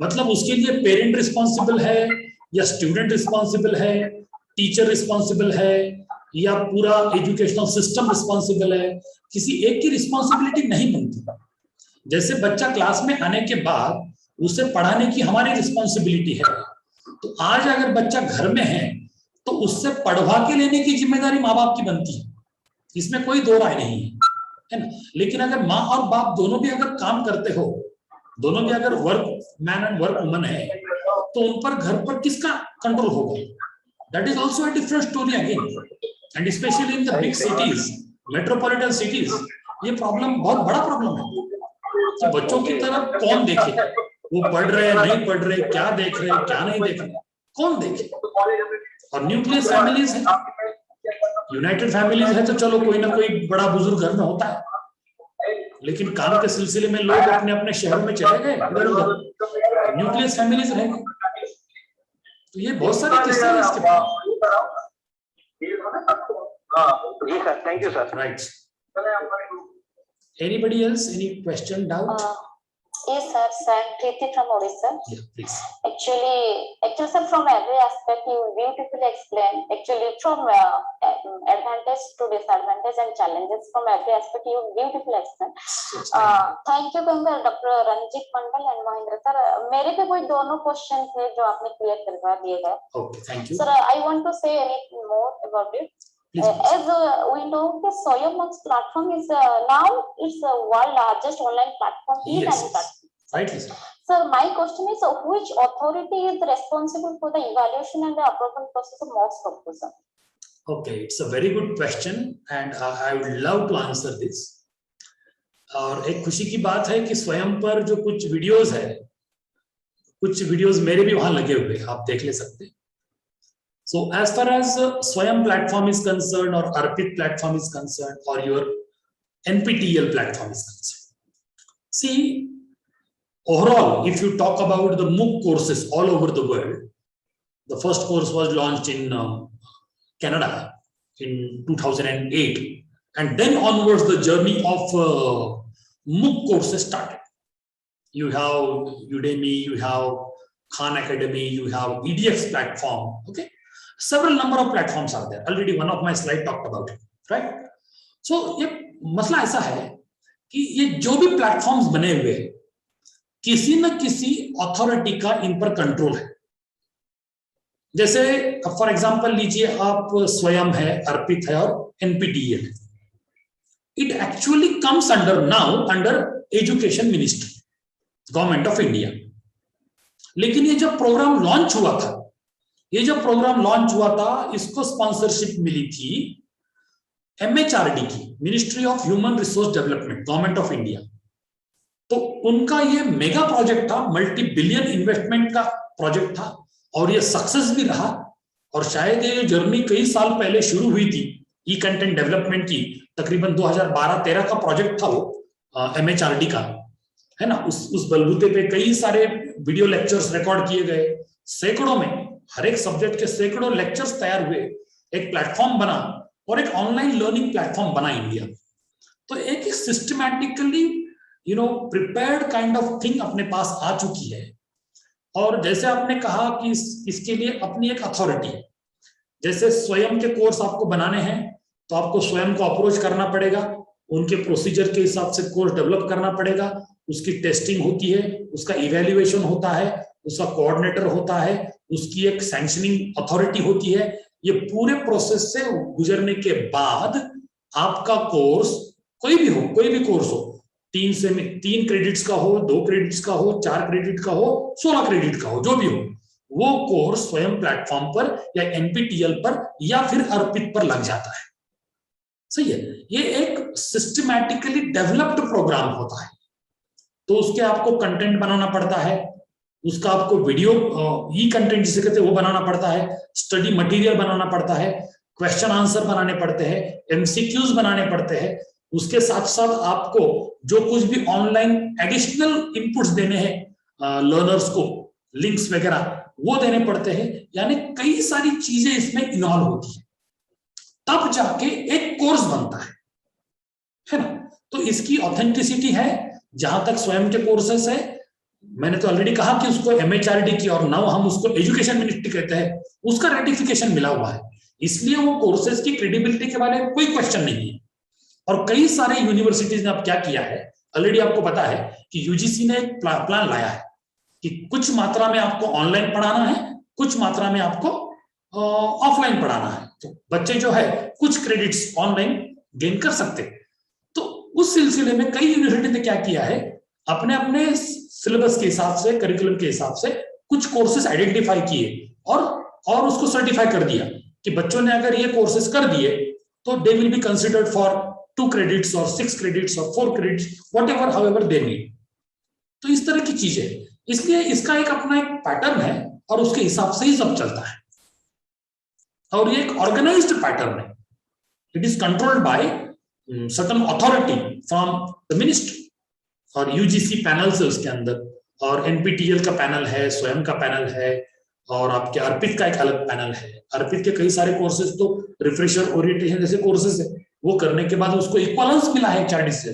मतलब उसके लिए पेरेंट रिस्पॉन्सिबल है या स्टूडेंट रिस्पॉन्सिबल है, टीचर रिस्पॉन्सिबल है या पूरा एजुकेशनल सिस्टम रिस्पॉन्सिबल है, किसी एक की रिस्पॉन्सिबिलिटी नहीं बनती। जैसे बच्चा क्लास में आने के बाद उसे पढ़ाने की हमारी रिस्पॉन्सिबिलिटी है, तो आज अगर बच्चा घर में है तो उससे पढ़वा के लेने की जिम्मेदारी माँ बाप की बनती है, इसमें कोई दो राय नहीं है ना। लेकिन अगर माँ और बाप दोनों भी अगर काम करते हो, दोनों भी अगर work man and work woman है, तो उन पर घर पर किसका कंट्रोल होगा? That is also a different story again. And specially in the big cities, metropolitan cities, ये प्रॉब्लम बहुत बड़ा प्रॉब्लम है कि बच्चों की तरफ कौन देखे, वो पढ़ रहे नहीं पढ़ रहे, क्या देख रहे क्या नहीं देख रहे, कौन देखे। और न्यूक्लियर फैमिलीज है, यूनाइटेड फैमिलीज है, तो चलो कोई ना कोई बड़ा बुजुर्ग घर में होता है, लेकिन काम के सिलसिले में लोग अपने अपने शहरों में चले गए इधर उधर, न्यूक्लियर फैमिलीज रह गए। तो ये बहुत सारे किस्से हैं इसके बाद। जी sir, thank you sir. Right. Anybody else? Any question, doubt? Yes, sir. I'm Preeti from Odisha. Yeah, please. Actually, sir, from every aspect you beautifully explained. Actually, from advantage to disadvantage and challenges, from every aspect you beautifully explained. Thank you, Dr. Ranjit Mandal and Mahendra sir. मेरे पे कोई दोनों question थे जो आपने clear करवा दिए हैं. Okay, thank you. Sir, I want to say anything more about it. As we know, the SwayamMonks platform is now it's the world largest online platform. Yes, right. So my question is, which authority is responsible for the evaluation and the approval process of MOOCs proposal? Okay, it's a very good question and I would love to answer this. और एक खुशी की बात है कि स्वयं पर जो कुछ वीडियोस है, कुछ वीडियोस मेरे भी वहां लगे हुए, आप देख ले सकते हैं. So as far as Swayam platform is concerned, or Arpit platform is concerned, or your NPTEL platform is concerned, see, overall, if you talk about the MOOC courses all over the world, the first course was launched in Canada in 2008, and then onwards the journey of MOOC courses started. You have Udemy, you have Khan Academy, you have EDX platform, okay? Several number of platforms are there. Already one of my slide talked about it, right? So ये मसला ऐसा है कि ये जो भी platforms बने हुए हैं, किसी न किसी अथॉरिटी का इन पर कंट्रोल है. जैसे फॉर एग्जांपल लीजिए आप स्वयं है, अर्पित है और NPTEL है. It actually comes under education ministry, government of India. लेकिन ये जब प्रोग्राम लॉन्च हुआ था, इसको स्पॉन्सरशिप मिली थी MHRD की, ministry of human resource development, government of India. तो उनका ये मेगा प्रोजेक्ट था, मल्टी बिलियन इन्वेस्टमेंट का प्रोजेक्ट था और ये सक्सेस भी रहा. और शायद ये जर्नी कई साल पहले शुरू हुई थी ई कंटेंट डेवलपमेंट की, तकरीबन 2012-13 का प्रोजेक्ट था वो MHRD का, है ना. उस बलबूते पे कई सारे वीडियो लेक्चर्स रिकॉर्ड किए गए, सैकड़ों में, हर एक सब्जेक्ट के सैकड़ों लेक्चर्स तैयार हुए, एक प्लेटफॉर्म बना और एक ऑनलाइन लर्निंग प्लेटफॉर्म बना इंडिया. तो एक systematically prepared kind of thing अपने पास आ चुकी है. और जैसे आपने कहा कि इसके लिए अपनी एक अथॉरिटी है. जैसे स्वयं के कोर्स आपको बनाने हैं तो आपको स्वयं को अप्रोच करना पड़ेगा, उनके प्रोसीजर के हिसाब से कोर्स डेवलप करना पड़ेगा, उसकी टेस्टिंग होती है, उसका इवैल्यूएशन होता है, उसका कोऑर्डिनेटर होता है, उसकी एक सैंक्शनिंग अथॉरिटी होती है. ये पूरे प्रोसेस से गुजरने के बाद आपका कोर्स कोई भी कोर्स हो, 3 क्रेडिट्स का हो, 2 क्रेडिट्स का हो, 4 क्रेडिट का हो, 16 क्रेडिट का हो, जो भी हो, वो कोर्स स्वयं प्लेटफॉर्म पर या NPTEL पर या फिर अर्पित पर लग जाता है. सही है. ये एक सिस्टमैटिकली डेवलप्ड प्रोग्राम होता है. तो उसके आपको कंटेंट बनाना पड़ता है, उसका आपको वीडियो ई कंटेंट जिसे कहते हैं वो बनाना पड़ता है, स्टडी मटेरियल बनाना पड़ता है, क्वेश्चन आंसर बनाने पड़ते हैं, MCQs बनाने पड़ते हैं. उसके साथ साथ आपको जो कुछ भी ऑनलाइन एडिशनल इनपुट्स देने हैं लर्नर्स को, लिंक्स वगैरह वो देने पड़ते हैं. यानी कई सारी चीजें इसमें इन्वॉल्व होती है, तब जाके एक कोर्स बनता है ना. तो इसकी ऑथेंटिसिटी है. जहां तक स्वयं के कोर्सेस है, मैंने तो ऑलरेडी कहा कि उसको MHRD की और नाउ हम उसको एजुकेशन मिनिस्ट्री कहते हैं, उसका रेटिफिकेशन मिला हुआ है. इसलिए वो कोर्सेज की क्रेडिबिलिटी के बारे में कोई क्वेश्चन नहीं है. और कई सारे यूनिवर्सिटीज ने अब क्या किया है, ऑलरेडी आपको पता है कि UGC ने एक प्लान लाया है कि कुछ मात्रा में आपको ऑनलाइन पढ़ाना है, कुछ मात्रा में आपको ऑफलाइन पढ़ाना है. तो बच्चे जो है कुछ क्रेडिट्स ऑनलाइन गेन कर सकते. तो उस सिलसिले में कई यूनिवर्सिटी ने क्या किया है, अपने अपने सिलेबस के हिसाब से, करिकुलम के हिसाब से कुछ कोर्सेज आइडेंटिफाई किए और उसको सर्टिफाई कर दिया कि बच्चों ने अगर ये कोर्सेज कर दिए तो they will be considered for 2 credits और 6 क्रेडिट्स और 4 credits, whatever however they need. तो इस तरह की चीजें, इसलिए इसका एक अपना एक पैटर्न है और उसके हिसाब से ही सब चलता है. और ये एक ऑर्गेनाइज्ड पैटर्न है. It is controlled by certain authority from the ministry. और UGC पैनल्स है उसके अंदर, और NPTEL का पैनल है, स्वयं का पैनल है, और आपके अर्पित का एक अलग पैनल है. अर्पित के कई सारे कोर्सेज तो रिफ्रेशर, ओरिएंटेशन जैसे कोर्सेज है, वो करने के बाद उसको इक्वलेंस मिला है HRD से.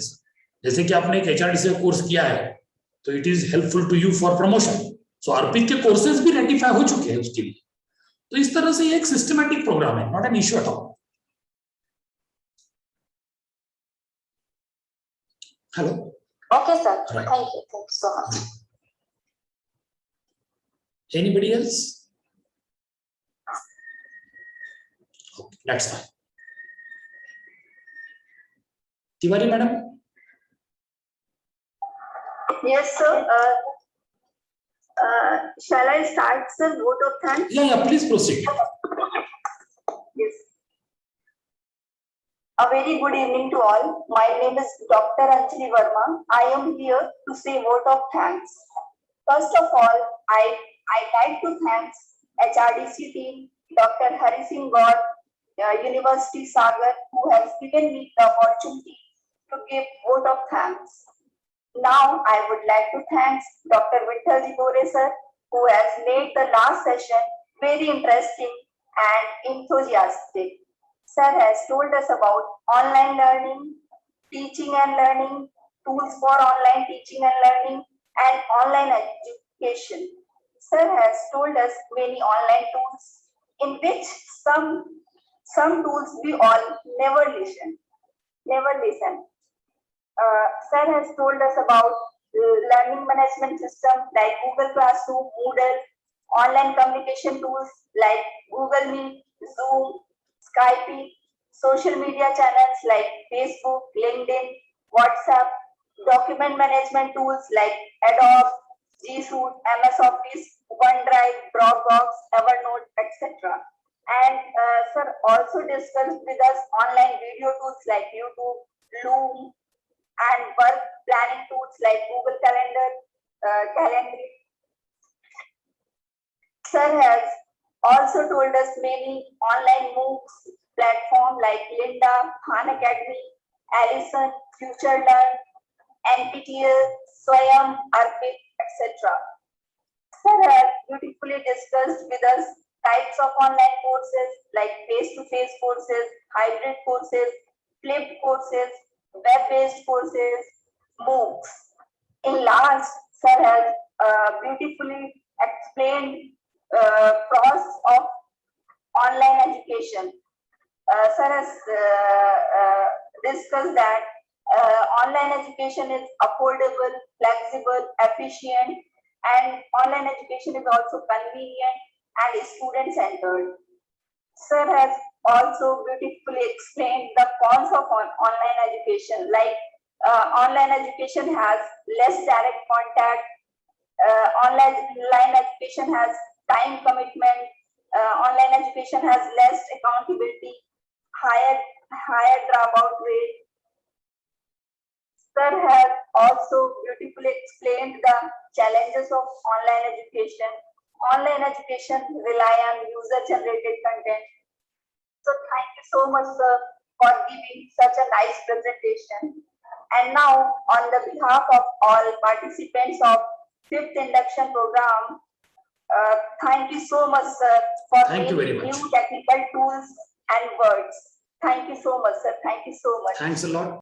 जैसे कि आपने एक HRD से कोर्स किया है तो it is helpful to you for promotion. So Arpit के कोर्सेज भी रेटिफाई हो चुके हैं उसके लिए। तो इस तरह से ये एक सिस्टमैटिक प्रोग्राम है, not an issue at all. Hello. Okay, sir. Right. Thank you. Thank you so much. Anybody else? Okay, that's fine. Tiwari madam? Yes, sir. Shall I start, sir? Vote of thanks? Yeah, please proceed. Yes. A very good evening to all. My name is Dr. Anjali Verma. I am here to say vote of thanks. First of all, I'd like to thank HRDC team, Dr. Hari Singh God, University Sagar, who has given me the opportunity to give vote of thanks. Now, I would like to thank Dr. Vithalji Bore sir, who has made the last session very interesting and enthusiastic. Sir has told us about online learning, teaching and learning, tools for online teaching and learning, and online education. Sir has told us many online tools in which some tools we all never listen. Sir has told us about learning management system like Google Classroom, Moodle, online communication tools like Google Meet, Zoom, Skype, social media channels like Facebook, LinkedIn, WhatsApp, document management tools like Adobe, G Suite, MS Office, OneDrive, Dropbox, Evernote, etc. And sir also discussed with us online video tools like YouTube, Loom, and work planning tools like Google Calendar, Calendly. Sir has also told us many online MOOCs platform like Lynda, Khan Academy, Allison, FutureLearn, NPTEL, Swayam, Arpit, etc. Sir has beautifully discussed with us types of online courses like face-to-face courses, hybrid courses, flipped courses, web-based courses, MOOCs. In last, sir has beautifully explained pros of online education. Sir has discussed that online education is affordable, flexible, efficient, and online education is also convenient and student-centered. Sir has also beautifully explained the cons of online education, like online education has less direct contact, online education has time commitment, online education has less accountability, higher dropout rate. Sir has also beautifully explained the challenges of online education. Online education rely on user-generated content. So thank you so much, sir, for giving such a nice presentation. And now, on the behalf of all participants of 5th induction program, thank you so much, sir, for bringing new technical tools and words. Thank you so much, sir. Thank you so much. Thanks a lot.